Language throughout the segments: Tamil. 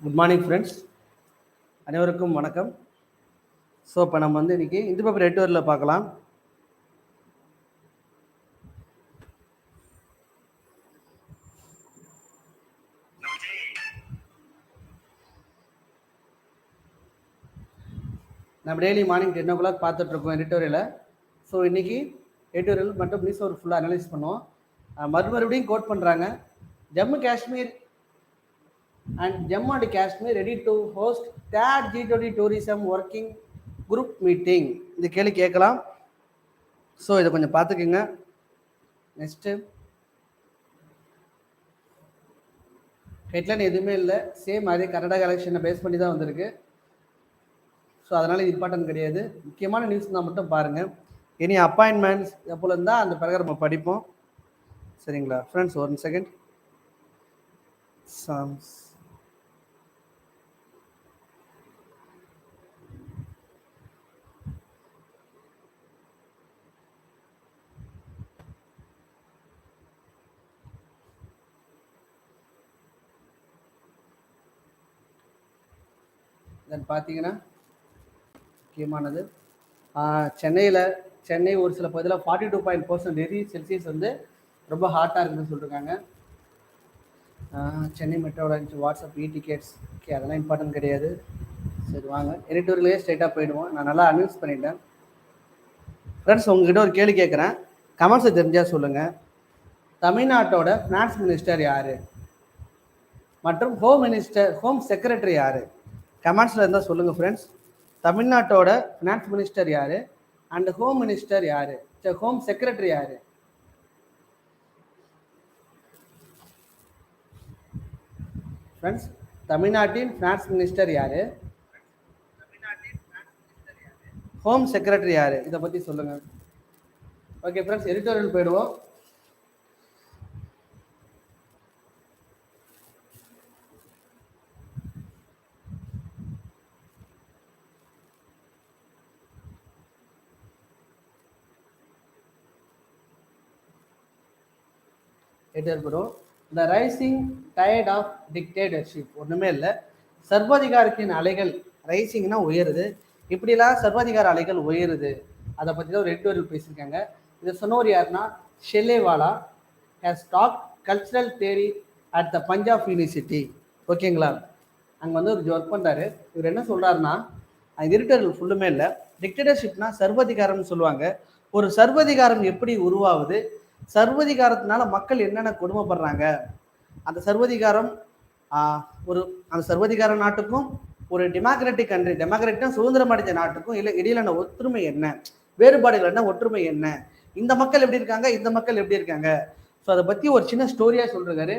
குட் மார்னிங் ஃப்ரெண்ட்ஸ், அனைவருக்கும் வணக்கம். ஸோ இப்போ நம்ம வந்து இன்றைக்கி இந்து பேப்பர் எடிட்டோரியில் பார்க்கலாம். நம்ம டெய்லி மார்னிங் 10 o'clock பார்த்துட்ருக்கோம் எடிட்டோரியலை. ஸோ இன்றைக்கி எடிட்டோரியல் மட்டும் நியூஸ் ஒரு ஃபுல்லாக அனலைஸ் பண்ணுவோம். மறுபடியும் கோட் பண்ணுறாங்க. Jammu Kashmir and Jammu and Kashmir ready to host third G20 tourism working group meeting. இந்த கேள்வி கேட்கலாம். ஸோ இதை கொஞ்சம் பார்த்துக்குங்க. நெக்ஸ்ட்டு ஹெட்லைன் எதுவுமே இல்லை, சேம் அதே கர்நாடகா எலெக்ஷனை பேஸ் பண்ணி தான் வந்திருக்கு. ஸோ அதனால் இது இம்பார்ட்டன்ட் கிடையாது. முக்கியமான நியூஸ் தான் மட்டும் பாருங்கள். எனி அப்பாயின்மெண்ட்ஸ் எப்போல இருந்தால் அந்த பிறகு நம்ம படிப்போம். சரிங்களா ஃப்ரெண்ட்ஸ்? 1 செகண்ட். சாங்ஸ் தென் பார்த்தீங்கன்னா முக்கியமானது சென்னை ஒரு சில பகுதியில் 42% டிகிரி செல்சியஸ் வந்து ரொம்ப ஹாட்டாக இருக்குதுன்னு சொல்லியிருக்காங்க. சென்னை மெட்ரோட வாட்ஸ்அப் டிக்கெட்ஸ் ஓகே, அதெல்லாம் இம்பார்ட்டன்ட் கிடையாது. சரி வாங்க எடிட்டோரியலே ஸ்ட்ரைட்டாக போயிடுவோம். நான் நல்லா அனௌன்ஸ் பண்ணிட்டேன். ஃப்ரெண்ட்ஸ், உங்ககிட்ட ஒரு கேள்வி கேட்குறேன், கமெண்ட்ஸை தெரிஞ்சால் சொல்லுங்கள். தமிழ்நாட்டோட ஃபினான்ஸ் மினிஸ்டர் யார் மற்றும் ஹோம் செக்ரட்டரி யார்? கமெண்ட்ஸில் இருந்தால் சொல்லுங்கள் ஃப்ரெண்ட்ஸ். தமிழ்நாட்டோட ஃபினான்ஸ் மினிஸ்டர் யார் அண்ட் ஹோம் மினிஸ்டர் யார், ஹோம் செக்ரட்டரி யார்? ஃப்ரெண்ட்ஸ், தமிழ்நாட்டின் ஃபினான்ஸ் மினிஸ்டர் யார், ஹோம் செக்ரட்டரி யார், இதை பற்றி சொல்லுங்கள். ஓகே ஃப்ரெண்ட்ஸ், எடிட்டோரியல் போயிடுவோம். த ரைசிங் டயர்ட் ஆஃப் டிக்டேட்டர்ஷிப். ஒன்றுமே இல்லை, சர்வாதிகாரத்தின் அலைகள், ரைசிங்னா உயருது, இப்படிலாம் சர்வாதிகார அலைகள் உயருது, அதை பற்றி தான் ஒரு எடிட்டோரியல் பேசியிருக்காங்க. இதை சொன்னவர் யாருன்னா ஷெல்லேவாலா, has talk cultural theory at the Punjab university. ஓகேங்களா? அங்கே வந்து ஒரு ஒர்க் பண்ணுறாரு. இவர் என்ன சொல்கிறாருன்னா, அந்த எடிட்டோரியல் ஃபுல்லுமே இல்லை, டிக்டேட்டர்ஷிப்னா சர்வாதிகாரம்னு சொல்லுவாங்க. ஒரு சர்வாதிகாரம் எப்படி உருவாகுது, சர்வதிகாரத்தினால மக்கள் என்னென்ன கொடுமைப்படுறாங்க, அந்த சர்வதிகாரம் அந்த சர்வதிகார நாட்டுக்கும் ஒரு டெமோக்ராட்டிக் கண்ட்ரி, டெமோக்ராட்டிக்னா சுதந்திரம் அடைஞ்ச நாட்டுக்கும் இல்லை இடையிலான ஒற்றுமை என்ன, வேறுபாடுகள் என்ன, ஒற்றுமை என்ன, இந்த மக்கள் எப்படி இருக்காங்க, இந்த மக்கள் எப்படி இருக்காங்க. ஸோ அதை பற்றி ஒரு சின்ன ஸ்டோரியாக சொல்லிருக்காரு.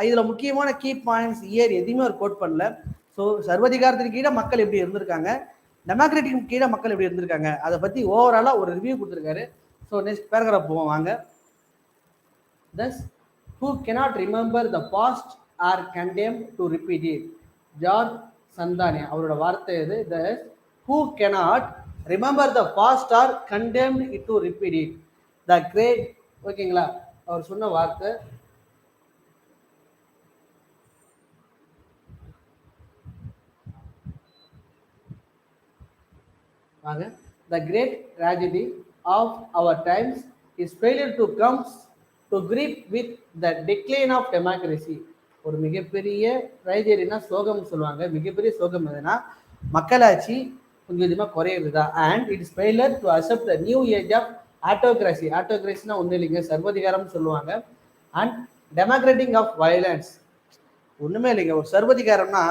இதில் முக்கியமான கீ பாயிண்ட்ஸ் இயர் எதுவுமே ஒரு கோட் பண்ணல. ஸோ சர்வதிகாரத்தின் கீழே மக்கள் எப்படி இருந்திருக்காங்க, டெமோக்ராட்டிக் கீழே மக்கள் எப்படி இருந்திருக்காங்க, அதை பற்றி ஓவராலாக ஒரு ரிவ்யூ கொடுத்துருக்காரு. ஸோ நெக்ஸ்ட் பேராகிராஃப் போவோம் வாங்க. Thus, who cannot remember the past are condemned to repeat it. George Santayana அவரோட வார்த்தை இது. Thus, who cannot remember the past are condemned to repeat it. The great, ஓகேங்களா, அவர் சொன்ன வார்த்தை. வாங்க. The great tragedy of our times is failure to come to grip with the decline of democracy. ஒரு மிகப்பெரிய ட்ரைஜரினா சோகம் சொல்லுவாங்க. மிகப்பெரிய சோகம் எதுனா மக்களாட்சி கொஞ்சம் கொஞ்சமாக குறையிறது தான். And it is failure to accept the new age of autocracy. ஆட்டோக்ரஸினா ஒன்றும் இல்லைங்க, சர்வதிகாரம்னு சொல்லுவாங்க. அண்ட் டெமோக்ராட்டிக் ஆஃப் வயலன்ஸ், ஒன்றுமே இல்லைங்க. ஒரு சர்வதிகாரம்னா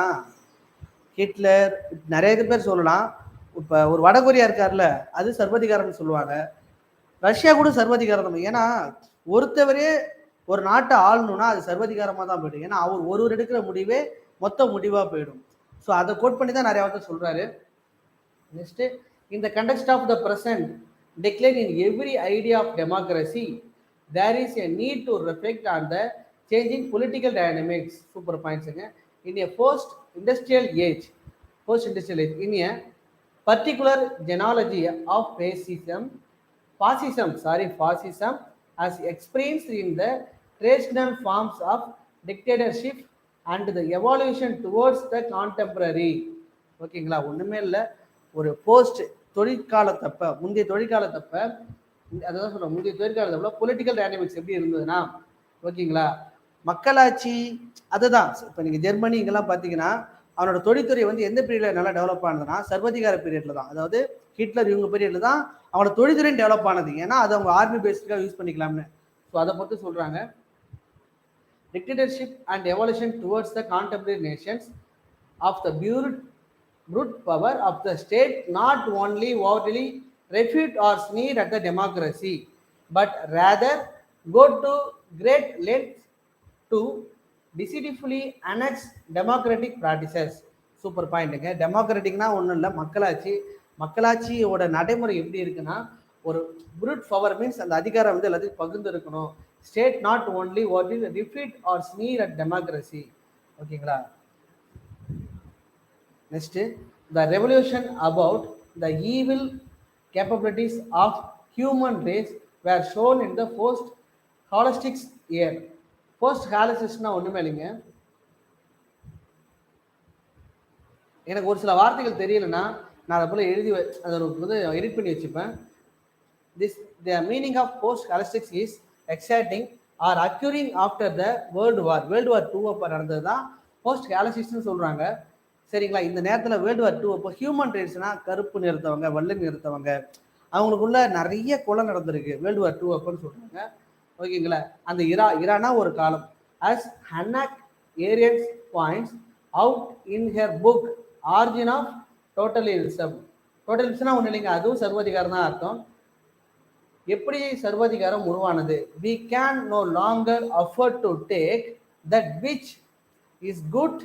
ஹிட்லர், நிறைய பேர் சொல்லலாம். இப்போ ஒரு வடகொரியா இருக்கார்ல, அது சர்வதிகாரம்னு சொல்லுவாங்க. ரஷ்யா கூட சர்வதிகாரம் தான். ஏன்னா ஒருத்தவரே ஒரு நாட்டை ஆளணும்னா அது சர்வதிகாரமாக தான் போயிடும். ஏன்னா அவர் ஒருவர் எடுக்கிற முடிவே மொத்த முடிவாக போயிடும். ஸோ அதை கோட் பண்ணி தான் நிறைய வார்த்தை சொல்கிறாரு. Next, in the context of the present decline in every idea of democracy there is a need to reflect on the changing political dynamics. Super பாயிண்ட்ஸுங்க. In a post industrial age in a particular genealogy of fascism as experienced in the traditional forms of dictatorship and the evaluation towards the contemporary. ஓகேங்களா, ஒன்றுமே இல்லை, ஒரு போஸ்ட் தொழிற்காலத்தப்ப, முந்தைய தொழிற்காலத்தப்ப, அதான் சொல்கிறேன், முந்தைய தொழிற்காலத்தப்ப பொலிட்டிக்கல் டைனமிக்ஸ் எப்படி இருந்ததுன்னா, ஓகேங்களா, மக்களாட்சி அதுதான். இப்போ நீங்கள் ஜெர்மனி இங்கெல்லாம் பார்த்தீங்கன்னா அவனோட தொழில்துறை வந்து எந்த பீரியடில் நல்லா டெவலப் ஆனதுன்னா சர்வதிகார பீரியடில் தான். அதாவது ஹிட்லர் இவங்க பீரியடில் தான் அவனோட தொழில்துறையும் டெவலப் ஆனது. ஏன்னா அது அவங்க ஆர்மி பேஸ்க்காக யூஸ் பண்ணிக்கலாம்னு. ஸோ அதை பற்றி சொல்கிறாங்க. Dictatorship and evolution towards the contemporary nations of the brute power of the state not only overtly refute or sneer at the democracy, but rather go to great lengths to deceitfully annex democratic practices. Super பாயிண்ட்டுங்க. டெமோக்ராட்டிக்னா ஒன்றும் இல்லை, மக்களாட்சி. மக்களாட்சியோட நடைமுறை எப்படி இருக்குன்னா, ஒரு brute power மீன்ஸ் அந்த அதிகாரம் வந்து எல்லாத்தையும் பகிர்ந்து இருக்கணும். State not only what will refute or sneer at democracy. ஓகேங்களா, next the revolution about the evil capabilities of human race were shown in the post holistics year. Post ஹாலிஸ்டிக்ஸ்னா ஒன்றுமே இல்லைங்க, எனக்கு ஒரு சில வார்த்தைகள் தெரியலன்னா நான் அதை போல் எழுதி அதை வந்து எடிட் பண்ணி வச்சுப்பேன். The meaning of post-holistics is exciting or occurring after the World War. World War II அப்போ நடந்தது தான் போஸ்ட்-ஹாலிஸ்டிக்ஸ்னு சொல்கிறாங்க. சரிங்களா, இந்த நேரத்தில் வேர்ல்டு வார் 2 அப்போ ஹியூமன் ரைட்ஸ்னா கருப்பு நிறுத்தவங்க, வெள்ளை நிறுத்தவங்க, அவங்களுக்குள்ள நிறைய கொலை நடந்திருக்கு வேர்ல்டு வார் 2 அப்போன்னு சொல்கிறாங்க. ஓகேங்களா, அந்த இரானா ஒரு காலம். as Hannah Arendt points out in her book Origin of Totalitarianism. டோட்டலிசம்னா ஒன்றும் இல்லைங்க, அதுவும் சர்வாதிகாரம் தான் அர்த்தம். எப்படி சர்வாதிகாரம் உருவானது? we can no longer afford to take that which is good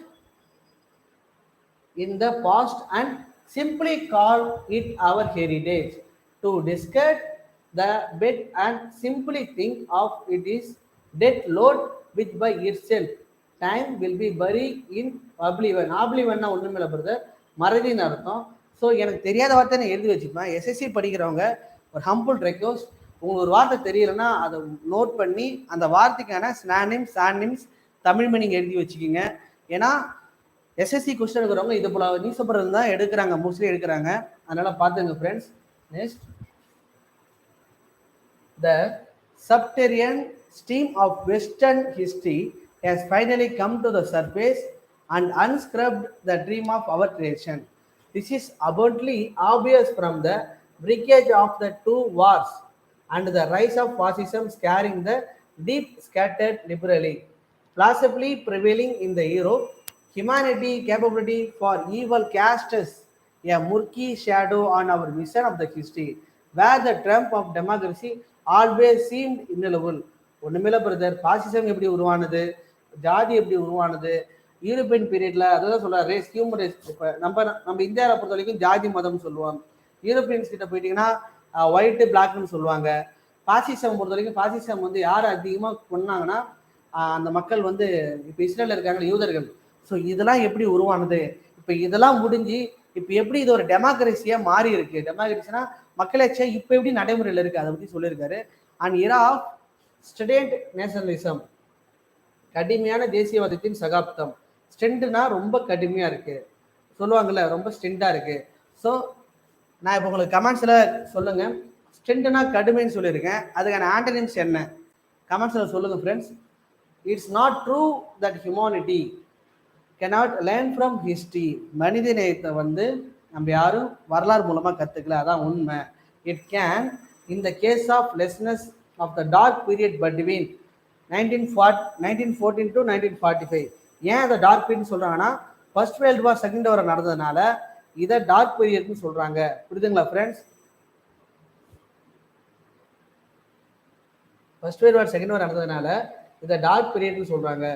in the past and simply call it our heritage. To discard the bed and simply think of it is dead load which by itself time will be buried in oblivion. oblivionனா ஒன்றுமே இல்லை பிரதர், மறதின்னு அர்த்தம். ஸோ எனக்கு தெரியாத வார்த்தை நான் எழுதி வச்சுப்பேன். எஸ்எஸ்சி படிக்கிறவங்க ஒரு ஹம்பிள் ரெக்வஸ்ட், உங்களுக்கு ஒரு வார்த்தை தெரியலன்னா அதை நோட் பண்ணி அந்த வார்த்தைக்கான சானிம்ஸ் தமிழ் மீனிங் எழுதி வச்சுக்கிங்க. ஏன்னா எஸ்எஸ்சி கொஸ்டின் எடுக்கிறவங்க இது போல நியூஸ் பேப்பர் தான் எடுக்கிறாங்க, மோஸ்ட்லி எடுக்கிறாங்க, அதனால பார்த்துங்க friends. Next, the subterranean stream of western history has finally come to the surface and unscrubbed the dream of our tradition. This is abundantly obvious from the breakage of the two wars and the rise of fascism scaring the deep scattered liberally, plausibly prevailing in the Europe. Humanity capability for evil casts a murky shadow on our vision of the history, where the triumph of democracy always seemed inevitable. ஒன்றுமில்ல பிரதர், பாசிசம் எப்படி உருவானது, ஜாதி எப்படி உருவானது, யூரோப்பியன் பீரியட்ல அதான் சொல்ற ரேஸ் ஹியூமன் ரேஸ். இப்போ நம்ம இந்தியாவை பொறுத்த வரைக்கும் ஜாதி மதம்னு சொல்லுவாங்க. யூரோப்பியன்ஸ் கிட்ட போயிட்டீங்கன்னா ஒயிட்டு பிளாக்னு சொல்லுவாங்க. பாசிசம் பொறுத்த வரைக்கும் பாசிசம் வந்து யார் அதிகமாக கொன்னாங்கன்னா அந்த மக்கள் வந்து இப்போ இஸ்ரேலில் இருக்காங்க யூதர்கள். ஸோ இதெல்லாம் எப்படி உருவானது, இப்போ இதெல்லாம் முடிஞ்சு இப்போ எப்படி இது ஒரு டெமோக்ரஸியாக மாறி இருக்கு. டெமோக்ரஸினா மக்களாட்சியா இப்போ எப்படி நடைமுறையில் இருக்கு, அதை பற்றி சொல்லியிருக்காரு. And era of student nationalism, கடுமையான தேசியவாதத்தின் சகாப்தம். ஸ்ட்ரென்ட்னா ரொம்ப கடுமையாக இருக்கு சொல்லுவாங்கல்ல, ரொம்ப ஸ்ட்ரென்ட்டாக இருக்கு. ஸோ நான் இப்போ உங்களுக்கு கமெண்ட்ஸில் சொல்லுங்க, ஸ்ட்ரென்ட்னா கடுமைன்னு சொல்லியிருக்கேன், அதுக்கான ஆண்டனிம்ஸ் என்ன கமெண்ட்ஸில் சொல்லுங்க friends. It's not true that humanity cannot learn from history. மனித நேயத்தை வந்து நம்ம யாரும் வரலாறு மூலமாக கற்றுக்கல, அதான் உண்மை. It can in the case of lessons of the dark period between 1914 to 1945. ஏன் அதை டார்க் பீரியட்னு சொல்கிறாங்கன்னா first world war second war நடந்ததுனால இதை டார்க் பீரியட்னு சொல்கிறாங்க. புரியுதுங்களா friends? First world war second war நடந்ததுனால இதை டார்க் பீரியட்னு சொல்கிறாங்க.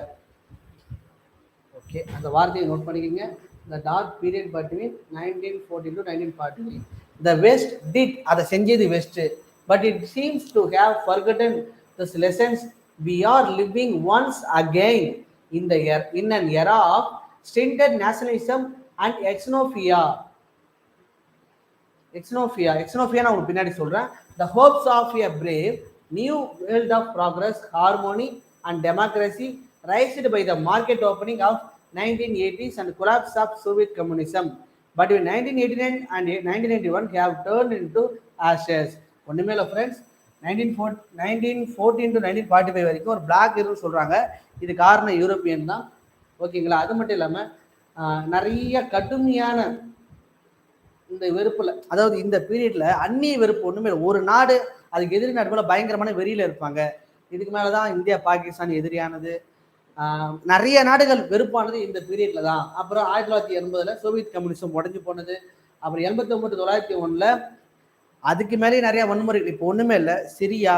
ஓகே, அந்த வார்த்தையை நோட் பண்ணிக்கோங்க. The dark period between 1914 to 1945. The West did, அதை செஞ்சது west, but it seems to have forgotten these lessons. We are living once again in an era of stinted nationalism and xenophobia. நான் உங்களுக்கு பின்னாடி சொல்றேன். The hopes of a brave new world of progress, harmony and democracy raised by the market opening of 1980s and collapse of Soviet communism. But in 1989 and 1991 have turned into ashes. ஒன்றுமே இல்லை ஃப்ரெண்ட்ஸ், 1914 to 1945 வரைக்கும் ஒரு பிளாக் இருக்குன்னு சொல்கிறாங்க. இது காரணம் யூரோப்பியன் தான். ஓகேங்களா? அது மட்டும் இல்லாமல் நிறைய கடுமையான இந்த வெறுப்புல, அதாவது இந்த பீரியட்ல அந்நிய வெறுப்பு ஒண்ணுமே இல்லை. ஒரு நாடு அதுக்கு எதிரி நாடு போல பயங்கரமான வெறியில இருப்பாங்க. இதுக்கு மேலதான் இந்தியா பாகிஸ்தான் எதிரியானது. நிறைய நாடுகள் வெறுப்பானது இந்த பீரியட்ல தான். அப்புறம் 1980 சோவியத் கம்யூனிசம் உடஞ்சு போனது. அப்புறம் 89 901 அதுக்கு மேலேயே நிறைய வன்முறை. இப்போ ஒண்ணுமே இல்லை, சிரியா,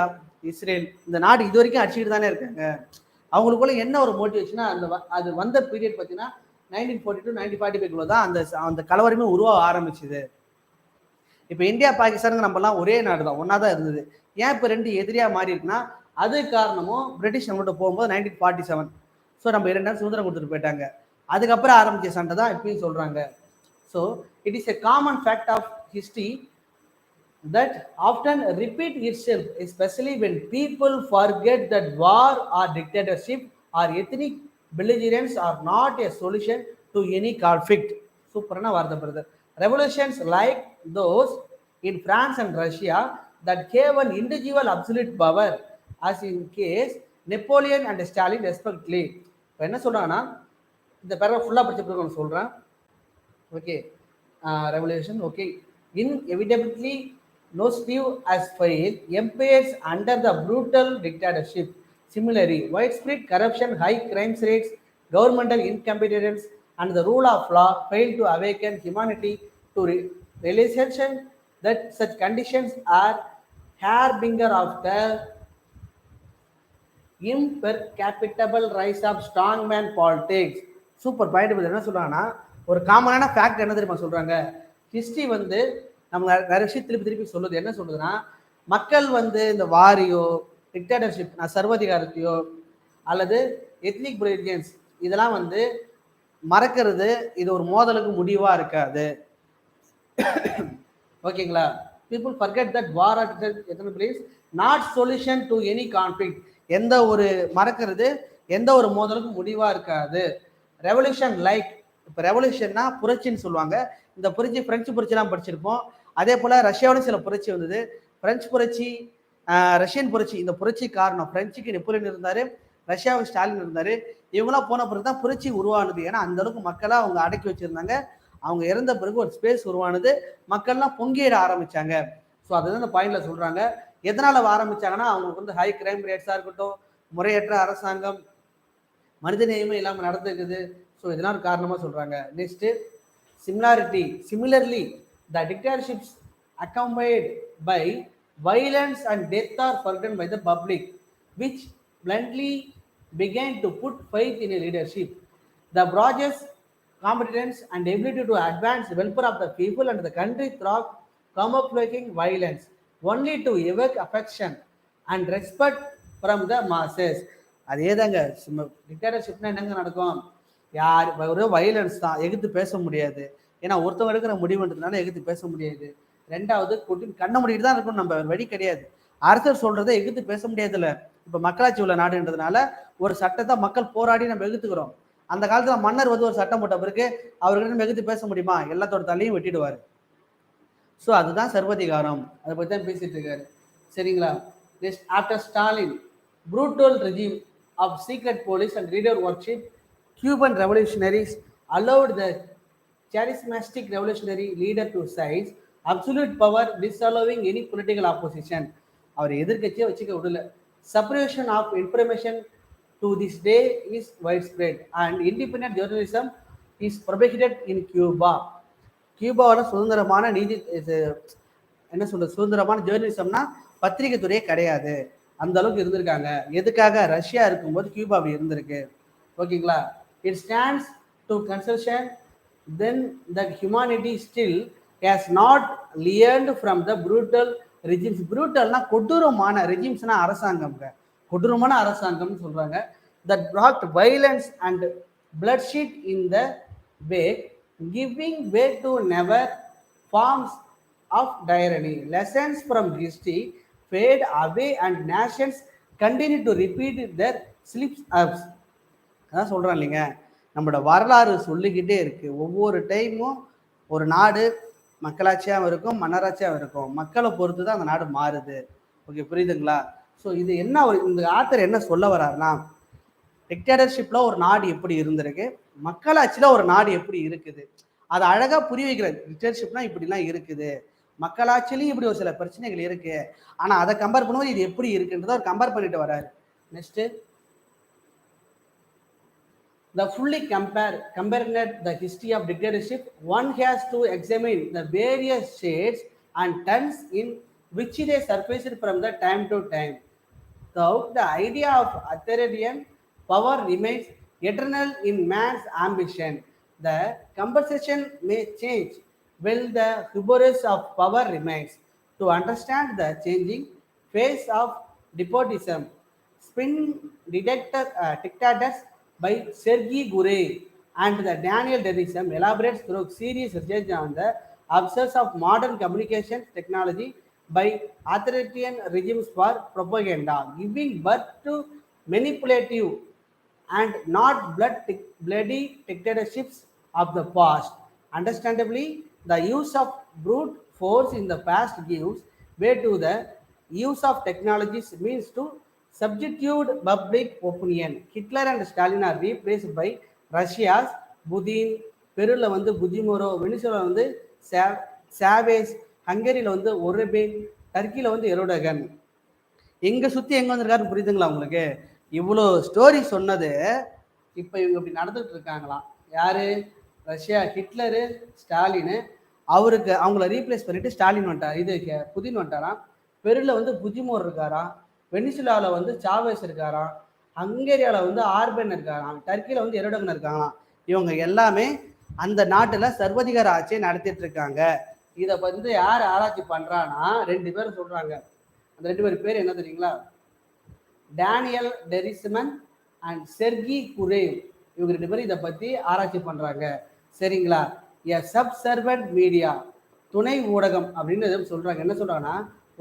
இஸ்ரேல், இந்த நாடு இது வரைக்கும் அடிச்சுட்டு தானே இருக்காங்க. அவங்களுக்குள்ள என்ன ஒரு மோட்டிவேஷனா அது வந்த பீரியட் பார்த்தீங்கன்னா 1942 1945 தான் அந்த கலவரமே உருவாக ஆரம்பிச்சுது. இப்போ இந்தியா பாகிஸ்தான் நம்மலாம் ஒரே நாடு தான், ஒன்னா தான் இருந்தது. ஏன் இப்போ ரெண்டு எதிரியா மாறி இருக்குன்னா அது காரணமும் பிரிட்டிஷ் நம்மகிட்ட போகும்போது 1947. ஸோ நம்ம 2 நாள் சுதந்திரம் கொடுத்துட்டு போயிட்டாங்க. அதுக்கப்புறம் ஆரம்பிச்ச சண்டை தான் இப்பயும் சொல்றாங்க. So it is a common fact of history that often repeat itself, especially when people forget that war or dictatorship or ethnic belligerence are not a solution to any conflict. Superna vartha brother. Revolutions like those in France and Russia that gave an individual absolute power, as in case Napoleon and Stalin respectively. இப்போ என்ன சொல்றாங்கன்னா, இந்த பேராகிராஃப் ஃபுல்லா படிச்ச பிறகு நான் சொல்றேன். Okay, revolution okay, inevitably noctive as failed empires under the brutal dictatorship. Similarly, widespread corruption, high crime rates, governmental incompetence, and the rule of law failed to awaken humanity to realization that such conditions are harbinger of the imperceptible rise of strongman politics. Super point. என்ன சொல்றாங்கன்னா, ஒரு காமனான ஃபேக்ட் என்ன தெரியுமா சொல்றாங்க, ஹிஸ்டரி வந்து நம்ம நிறைய விஷயம் திருப்பி சொல்லுது. என்ன சொல்லுதுன்னா, மக்கள் வந்து இந்த வாரியோ டிக்டேட்டர்ஷிப் சர்வதிகாரத்தையோ அல்லது எத்னிக் பிரிவியன்ஸ் இதெல்லாம் வந்து மறக்கிறது இது ஒரு மோதலுக்கு முடிவா இருக்காது. ஓகேங்களா? People forget that war is not solution to any conflict. எந்த ஒரு மறக்கிறது எந்த ஒரு மோதலுக்கும் முடிவா இருக்காது. ரெவல்யூஷன் லைக், இப்போ ரெவல்யூஷன்னா புரட்சின்னு சொல்லுவாங்க. இந்த புரட்சி பிரெஞ்சு புரட்சிலாம் படிச்சிருப்போம். அதே போல ரஷ்யாவோட சில புரட்சி வந்தது. பிரெஞ்சு புரட்சி, ரஷ்யன் புரட்சி. இந்த புரட்சி காரணம் பிரெஞ்சுக்கு நெப்போலியன் இருந்தாரு, ரஷ்யாவுக்கு ஸ்டாலின் இருந்தாரு. இவங்களாம் போன பிறகு தான் புரட்சி உருவானது. ஏன்னா அந்த அளவுக்கு மக்களா அவங்க அடக்கி வச்சிருந்தாங்க. அவங்க இறந்த பிறகு ஒரு ஸ்பேஸ் உருவானது, மக்கள்லாம் பொங்கிட ஆரம்பிச்சாங்க. ஸோ அதுதான் இந்த பாயிண்ட்ல சொல்றாங்க. எதனால ஆரம்பிச்சாங்கன்னா, அவங்களுக்கு வந்து ஹை கிரைம் ரேட்ஸா இருக்கட்டும், முறையற்ற அரசாங்கம், மனித நேயமே இல்லாமல் நடந்துருக்குது. ஸோ இதெல்லாம் காரணமா சொல்றாங்க. Next, similarly the dictatorships accompanied by violence and death are forgotten by the public, which bluntly began to put faith in a leadership, the broadest competence and ability to advance the welfare of the people and the country through camouflaging violence only to evoke affection and respect from the masses. அதே தாங்க டிக்டேட்டர்ஷிப்னா என்னங்க நடக்கும், யார் ஒரு வைலன்ஸ் தான், எதிர்த்து பேச முடியாது. ஏன்னா ஒருத்தவங்க எடுக்கிற முடிவுன்றதுனால எதிர்த்து பேச முடியாது. ரெண்டாவது கண்ண முடிட்டு தான் இருக்கும், நம்ம வழி கிடையாது. அரசர் சொல்றதை எதிர்த்து பேச முடியாதுல்ல. இப்ப மக்களாட்சி உள்ள நாடுன்றதுனால ஒரு சட்டத்தை மக்கள் போராடி நம்ம எதிர்த்துக்கிறோம். அந்த காலத்துல மன்னர் வந்து ஒரு சட்டம் போட்ட பிறகு அவர்கிட்ட நம்ம எதிர்த்து பேச முடியுமா? எல்லாத்தோட தலையும் வெட்டிடுவாரு. ஸோ அதுதான் சர்வதிகாரம். அதை பத்தி தான் பேசிட்டு இருக்காரு. சரிங்களா? After Stalin brutal regime of secret police and leader worship, Cuban revolutionaries allowed the charismatic revolutionary leader to seize absolute power, disallowing any political opposition. அவர் எதிர்க்கட்சியை வச்சுக்க விடல. Separation of information to this day is widespread and independent journalism is prohibited in Cuba. கியூபாவோட சுதந்திரமான நீதி என்ன சொல்றது, சுதந்திரமான ஜேர்னலிசம்னா பத்திரிகை துறையே கிடையாது. அந்த அளவுக்கு இருந்திருக்காங்க. எதுக்காக? ரஷ்யா இருக்கும்போது கியூபா அப்படி இருந்திருக்கு. ஓகேங்களா? It stands to conclusion then the humanity still has not learnt from the brutal regimes. ப்ரூட்டல்னா கொடூரமான, ரெஜிம்ஸ்னா அரசாங்கம்ங்க, கொடூரமான அரசாங்கம்னு சொல்றாங்க. That brought violence and bloodshed in the wake, giving way to never forms of tyranny. Lessons from history fade away and nations continue to repeat their slips ups. அதான் சொல்கிறேன் இல்லைங்க, நம்மளோட வரலாறு சொல்லிக்கிட்டே இருக்குது. ஒவ்வொரு டைமும் ஒரு நாடு மக்களாட்சியாகவும் இருக்கும், மன்னராட்சியாகவும் இருக்கும். மக்களை பொறுத்து தான் அந்த நாடு மாறுது. ஓகே, புரியுதுங்களா? ஸோ இது என்ன இந்த ஆத்தர் என்ன சொல்ல வர்றாருன்னா, டிக்டேட்டர்ஷிப்பில் ஒரு நாடு எப்படி இருந்திருக்கு, மக்களாட்சியில் ஒரு நாடு எப்படி இருக்குது, அதை அழகாக புரிய வைக்கிறது. டிக்டேட்டர்ஷிப்னா இப்படிலாம் இருக்குது, மக்களாட்சியிலையும் இப்படி ஒரு சில பிரச்சனைகள் இருக்குது, ஆனால் அதை கம்பேர் பண்ணும்போது இது எப்படி இருக்குன்றதை அவர் கம்பேர் பண்ணிட்டு வர்றாரு. Next, the fully comparing the history of dictatorship, one has to examine the various shades and turns in which they surfaced from the time to time. So the idea of authoritarian power remains eternal in man's ambition. The conversation may change while the hubris of power remains. To understand the changing face of despotism, spin dictators by Sergei Gure and the Daniel Denism elaborates through serious research on the absence of modern communication technology by authoritarian regimes for propaganda, giving birth to manipulative and not bloody dictatorships of the past. Understandably, the use of brute force in the past gives way to the use of technologies means to substitute public opinion. Hitler and Stalin are replaced by Russia's Putin, பெருவில் வந்து புதிமோரோ, வெனிசுலாவில் வந்து சாவேஸ், ஹங்கேரியில் வந்து ஒரபேன், டர்க்கியில் வந்து எரோடகன். எங்கே சுற்றி எங்கே வந்திருக்காருன்னு புரியுதுங்களா உங்களுக்கு? இவ்வளோ ஸ்டோரி சொன்னது இப்போ இவங்க இப்படி நடந்துகிட்டு இருக்காங்களாம். யார்? Russia Hitler, Stalin. அவங்கள ரீப்ளேஸ் பண்ணிவிட்டு ஸ்டாலின் வந்துட்டார், இது புதின் வந்துட்டாராம். பெருவில் வந்து புஜிமோர் இருக்காராம், வெனிசுலாவில் வந்து சாவேஸ் இருக்காராம், ஹங்கேரியாவில் வந்து ஆர்பன் இருக்காராம், டர்க்கியில் வந்து எரோடகன் இருக்காங்களாம். இவங்க எல்லாமே அந்த நாட்டில் சர்வதிகார ஆட்சியை நடத்திட்டு இருக்காங்க. இதை வந்து யார் ஆராய்ச்சி பண்ணுறான்னா 2 பேரும் சொல்கிறாங்க. அந்த 2 பேர் பேர் என்ன தெரியுங்களா? Daniel Treisman and Sergei Guriev. இவங்க 2 பேரும் இதை பற்றி ஆராய்ச்சி பண்ணுறாங்க. சரிங்களா? எ சப்சர்வன்ட் மீடியா, துணை ஊடகம் அப்படின்னு சொல்கிறாங்க. என்ன சொல்கிறாங்கன்னா,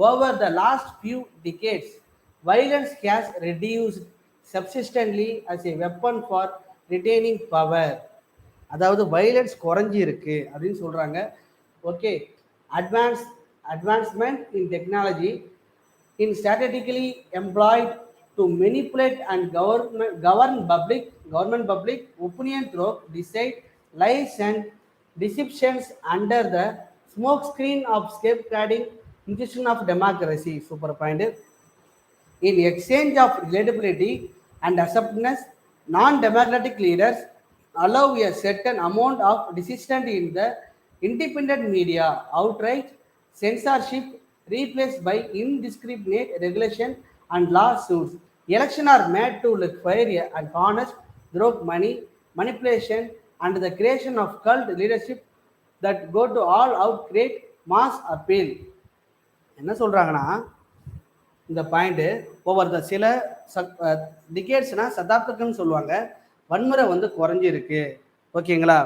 over the last few decades violence has reduced subsistently as a weapon for retaining power. அதாவது வயலன்ஸ் குறைஞ்சி இருக்கு அப்படின்னு சொல்கிறாங்க. Okay, advancement in technology in strategically employed to manipulate and govern government public opinion through deceit, lies and deceptions under the smoke screen of scapegoating institution of democracy. Super point. In exchange of relatability and acceptance, non-democratic leaders allow a certain amount of dissent in the independent media. Outright censorship replaced by indiscriminate regulation and lawsuits. Elections are made to look fair and honest through money, manipulation, and the creation of cult leadership that go to all out create mass appeal. என்ன சொல்கிறாங்கன்னா, இந்த பாயிண்ட்டு ஒவ்வொரு சில டிகேட்ஸ்னா சதாப்தம்னு சொல்லுவாங்க, வன்முறை வந்து குறைஞ்சிருக்கு. ஓகேங்களா?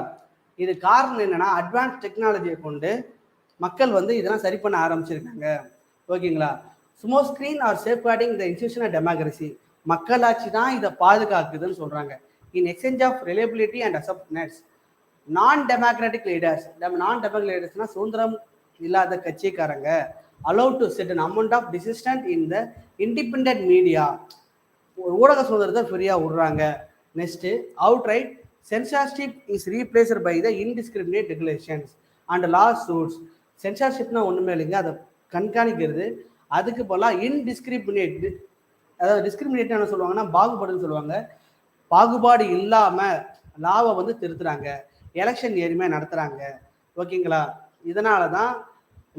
இது காரணம் என்னன்னா, அட்வான்ஸ் டெக்னாலஜியை கொண்டு மக்கள் வந்து இதெல்லாம் சரி பண்ண ஆரம்பிச்சிருக்காங்க. ஓகேங்களா? Smoke screen or safeguarding the institution of democracy, மக்களாட்சி தான் இதை பாதுகாக்குதுன்னு சொல்கிறாங்க. In exchange of reliability and acceptance, non democratic leaders, non democratic லீடர்ஸ்னால் சுதந்திரம் இல்லாத கட்சிக்காரங்க, allowed to set an amount of dissent in the independent media, ஊடக சுதந்திரத்தை ஃப்ரீயாக விடுறாங்க. Next, outright censorship is replaced by the indiscriminate regulations and lawsuits. சென்சார்ஷிப்னா ஒன்றுமே இல்லைங்க, அதை கண்காணிக்கிறது. அதுக்கு போலாம் இன்டிஸ்கிரிமினேட், அதாவது டிஸ்கிரிமினேட் என்ன சொல்லுவாங்கன்னா பாகுபாடுன்னு சொல்லுவாங்க. பாகுபாடு இல்லாமல் லாவை வந்து திருத்துறாங்க, எலெக்ஷன் நேர்மையாக நடத்துகிறாங்க. ஓகேங்களா? இதனால தான்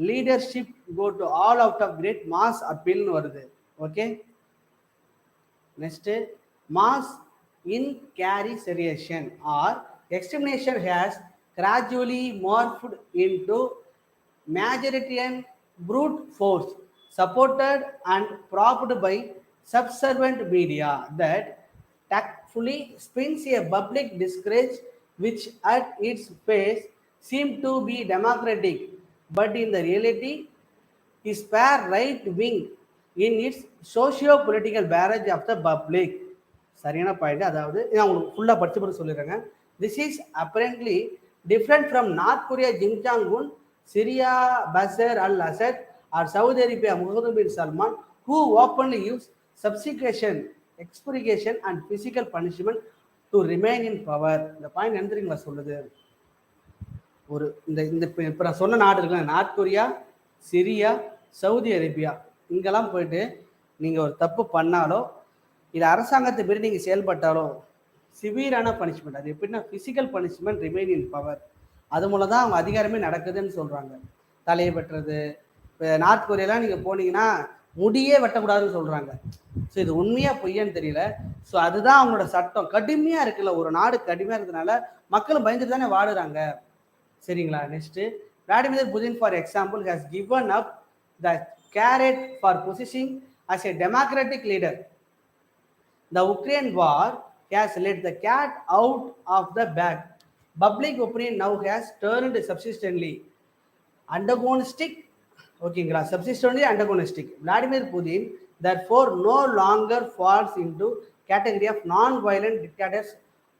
leadership go to all out of great mass அப்பீல்னு வருது. Okay, next, mass incarceration or extermination has gradually morphed into majoritarian brute force supported and propped by subservient media that tactfully spins a public discourse which at its face seem to be democratic, but in the reality is far right wing in its socio-political barrage of the public. சரியான பாயிண்ட். அதாவது நான் உங்களுக்கு ஃபுல்லாக படிச்சு போட்டு சொல்லிடுறேங்க. This is apparently different from North Korea Kim Jong Un, Syria Bashar al Assad or Saudi Arabia Mohammed bin Salman who openly use subjugation, expropriation and physical punishment to remain in power. இந்த பாயிண்ட் என்ன தெரியுங்களா சொல்லுது? ஒரு இந்த இந்த இப்போ நான் சொன்ன நாடு இருக்குல்ல, north Korea, Syria, Saudi Arabia, இங்கெல்லாம் போயிட்டு நீங்கள் ஒரு தப்பு பண்ணாலோ இது அரசாங்கத்தை மீறி நீங்கள் செயல்பட்டாலோ சிவியரான பனிஷ்மெண்ட். அது எப்படின்னா physical punishment, remain in power. அது மூலம் தான் அவங்க அதிகாரமே நடக்குதுன்னு சொல்கிறாங்க. தலையை வெட்டுறது. இப்போ நார்த் கொரியாலாம் நீங்கள் போனீங்கன்னா முடியே வெட்டக்கூடாதுன்னு சொல்கிறாங்க. ஸோ இது உண்மையாக பொய்யான்னு தெரியல. ஸோ அதுதான் அவங்களோட சட்டம். கடுமையாக இருக்குல்ல, ஒரு நாடு கடுமையாக இருக்கிறதுனால மக்களும் பயந்துட்டு தானே வாடுறாங்க. சரிங்களா? Next, Vladimir Putin for example has given up the carrot for positioning as a democratic leader. The Ukraine war has let the cat out of the bag. Public opinion now has turned subsistently antagonistic. ஓகேங்களா? subsistently antagonistic. Vladimir Putin therefore no longer falls into category of non-violent dictators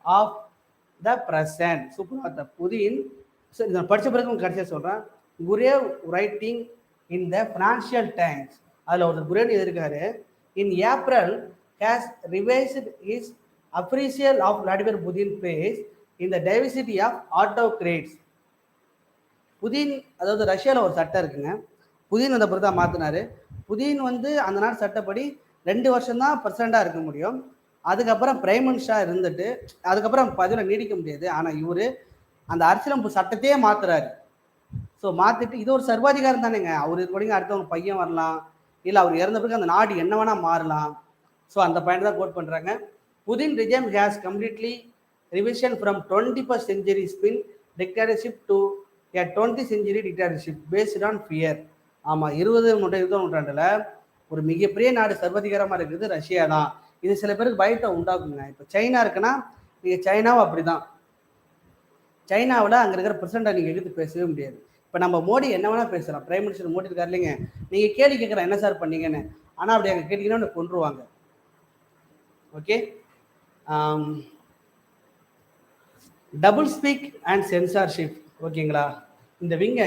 of the present. சூப்பராக the Putin இதை படித்த பிறகு கடைசியாக சொல்கிறேன். Guriev writing in the Financial Times, அதில் ஒரு குரேன் இருக்காரு. In April has revised his appraisal of Vladimir Putin place in the diversity of autocrats. Putin, அதாவது ரஷ்யாவில் ஒரு சட்டம் இருக்குங்க. புதின் அந்த பிறகு தான் மாற்றினார். புதின் வந்து அந்த நாட்டு சட்டப்படி 2 வருஷம்தான் பிரசிடண்டாக இருக்க முடியும். அதுக்கப்புறம் பிரைம் மினிஸ்டராக இருந்துட்டு அதுக்கப்புறம் பதவியில் நீடிக்க முடியாது. ஆனால் இவர் அந்த அரசியலமைப்பு சட்டத்தையே மாற்றுறாரு. ஸோ மாற்றிட்டு இது ஒரு சர்வாதிகாரம் தானேங்க. அவர் கூட அடுத்தவங்க பையன் வரலாம், இல்லை அவர் இறந்த பிறகு அந்த நாடு என்ன வேணால் மாறலாம். ஸோ அந்த பாயிண்ட் தான் கோட் பண்ணுறாங்க. Putin regime has completely revision from 21st century spin dictatorship to a 20th century dictatorship based on fear. ஆமாம், 20ஆம் நூற்றாண்டில் ஒரு மிகப்பெரிய நாடு சர்வாதிகாரமாக இருக்குது ரஷ்யா தான். இது சில பேருக்கு பயத்தை உண்டாக்குங்க. இப்போ சைனா இருக்குன்னா நீங்கள் சைனாவும் அப்படி தான். சைனாவில் அங்கே இருக்கிற பிரசிடண்டை நீங்கள் எடுத்து பேசவே முடியாது. இப்போ நம்ம மோடி என்ன வேணால் பேசலாம், பிரைம் மினிஸ்டர் மோடி இருக்கார் இல்லைங்க, நீங்கள் கேள்வி கேட்குறேன் என்ன சார் பண்ணீங்கன்னு. ஆனால் அப்படி அங்கே கேட்டீங்கன்னா கொண்டுருவாங்க. Okay, doublespeak and censorship. ஓகேங்களா? இந்த விங்க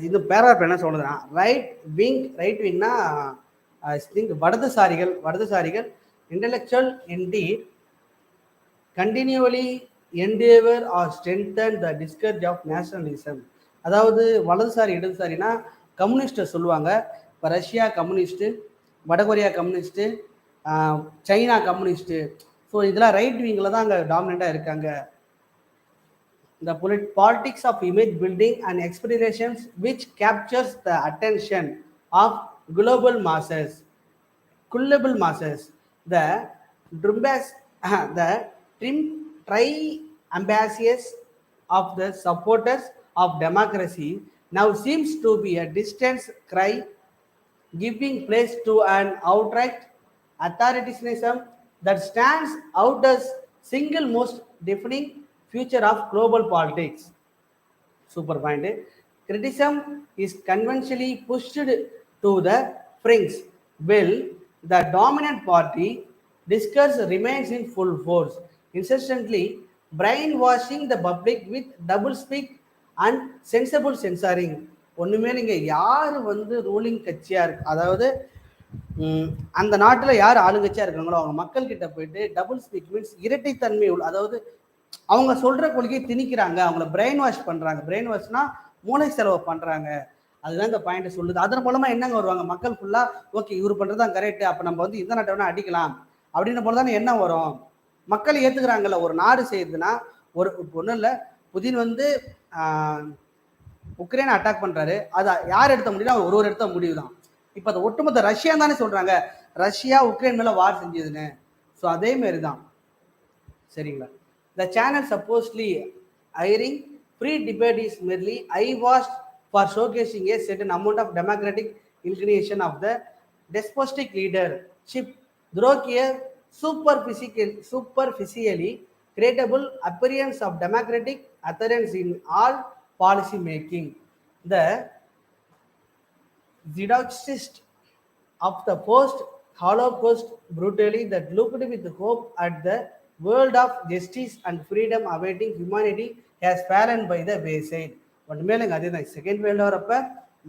இந்த பேராகிராஃப் என்ன சொல்லுதுன்னா, ரைட் விங்னா வடதுசாரிகள் intellectual indeed continually endeavor or strengthen the discourage of nationalism. அதாவது வலதுசாரி இடதுசாரினா கம்யூனிஸ்ட்டை சொல்லுவாங்க. இப்போ ரஷ்யா கம்யூனிஸ்ட்டு, வடகொரியா கம்யூனிஸ்ட்டு, சைனா கம்யூனிஸ்ட்டு. ஸோ இதெல்லாம் ரைட் விங்கில் தான் அங்கே டாமினண்ட்டாக இருக்காங்க. The politics of image building and explorations which captures the attention of global masses. The triumphs of the supporters of democracy now seems to be a distant cry, giving place to an outright authoritarianism that stands out as single most defining future of global politics. Super point. Criticism is conventionally pushed to the fringe while the dominant party discourse remains in full force, insistently brainwashing the public with double speak and sensible censoring. ஒன்றுமே நீங்கள் யார் வந்து ரூலிங் கட்சியாக இருக்கு, அதாவது அந்த நாட்டில் யார் ஆளுங்கட்சியாக இருக்காங்களோ அவங்க மக்கள்கிட்ட போயிட்டு டபுள் ஸ்பீக் மீன்ஸ் இரட்டைத்தன்மை உள்ள, அதாவது அவங்க சொல்கிற கொள்கையை திணிக்கிறாங்க, அவங்கள பிரெயின் வாஷ் பண்ணுறாங்க. பிரெயின் வாஷ்னா மூளை செலவு பண்ணுறாங்க. அதுதான் இந்த பாயிண்ட் சொல்லுது. அதன் மூலமாக என்னங்க வருவாங்க, மக்கள் ஃபுல்லாக ஓகே இவர் பண்ணுறது தான் கரெக்டு, அப்போ நம்ம வந்து இந்த நாட்டை வேணால் அடிக்கலாம் அப்படின்ற போல தானே என்ன வரும். மக்கள் ஏற்றுக்கிறாங்கல்ல, ஒரு நாடு செய்யுதுன்னா. ஒரு ஒன்றும் இல்லை, புதின் வந்து உக்ரைனை அட்டாக் பண்ணுறாரு, அதை யார் எடுத்த முடியும்னா ஒரு எடுத்த முடிவு தான். இப்போ அதை ஒட்டுமொத்த ரஷ்யா தானே சொல்கிறாங்க, ரஷ்யா உக்ரைன் மேலே வார் செஞ்சதுன்னு. ஸோ அதே மாரி தான். சரிங்களா? The channel supposedly airing free debate is merely eyewash for showcasing a certain amount of democratic inclination of the despotic leadership through a superficially credible appearance of democratic adherence in all policy making. The zeitgeist of the post holocaust brutally that looked with hope at the world of justice and freedom awaiting humanity has fallen by the wayside. ஒன்றுமே இல்லைங்க, அதே தான். செகண்ட் வேர்ல்டு வார் அப்போ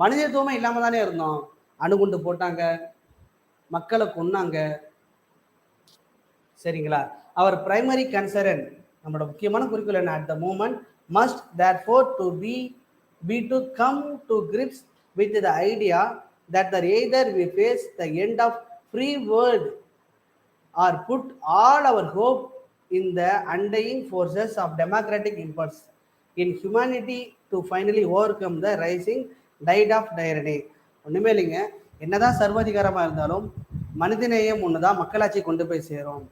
மனிதத்துவமே இல்லாமல் தானே இருந்தோம். அணுகுண்டு போட்டாங்க, மக்களை கொன்னாங்க. சரிங்களா? அவர் பிரைமரி கன்சர்ன், நம்மளோட முக்கியமான குறிக்கோள் என்ன? At the moment must therefore be to come to grips with the idea that the either we face the end of free world or put all our hope in the undying forces of democratic impulse in humanity to finally overcome the rising tide of tyranny. ஒன்றுமே இல்லைங்க, என்னதான் சர்வாதிகாரமாக இருந்தாலும் மனிதநேயம் ஒன்று தான் மக்களாட்சி கொண்டு போய் சேரும்.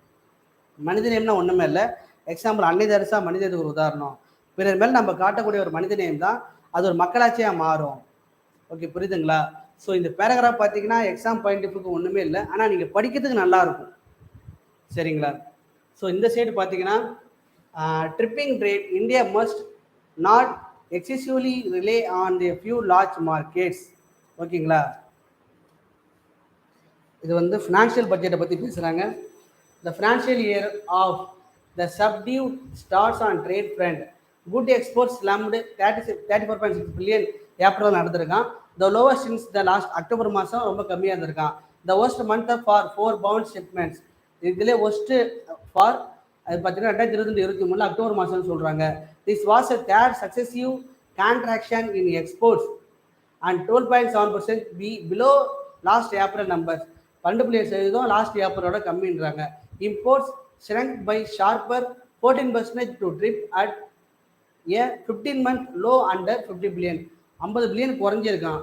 மனிதநேயம்னா ஒன்றுமே இல்லை. எக்ஸாம்பிள் அன்னை தெரசா மனிதத்துக்கு ஒரு உதாரணம். பிறர் மேல் நம்ம காட்டக்கூடிய ஒரு மனிதநேயம் தான் அது ஒரு மக்களாட்சியாக மாறும். ஓகே, புரியுதுங்களா? ஸோ இந்த பேராகிராஃப் பார்த்தீங்கன்னா எக்ஸாம் பாயிண்ட்டுக்கு ஒன்றுமே இல்லை, ஆனால் நீங்கள் படிக்கிறதுக்கு நல்லா இருக்கும். சரிங்களா? ஸோ இந்த சைடு பார்த்தீங்கன்னா tripping trade India must not excessively relay on the few large markets. ஓகேங்களா? இது வந்து ஃபினான்ஷியல் பட்ஜெட்டை பற்றி பேசுகிறாங்க. The financial year of the subdued starts on trade front. Good exports slumped 34.6 billion April நடந்திருக்கான். The lowest since the last October மாதம் ரொம்ப கம்மியாக இருந்திருக்கான். The worst month for 4 bound shipments. இதிலே worst for அது பார்த்தீங்கன்னா 2023 அக்டோபர் மாதம்னு சொல்கிறாங்க. This was a third successive contraction in exports and 12.7% below last April numbers. 12.7% last ஏப்ரலோட கம்மின்றாங்க. Imports shrunk by sharper 14% to trip at a 15-month low under 50 billion. 50 billion குறைஞ்சிருக்கான்.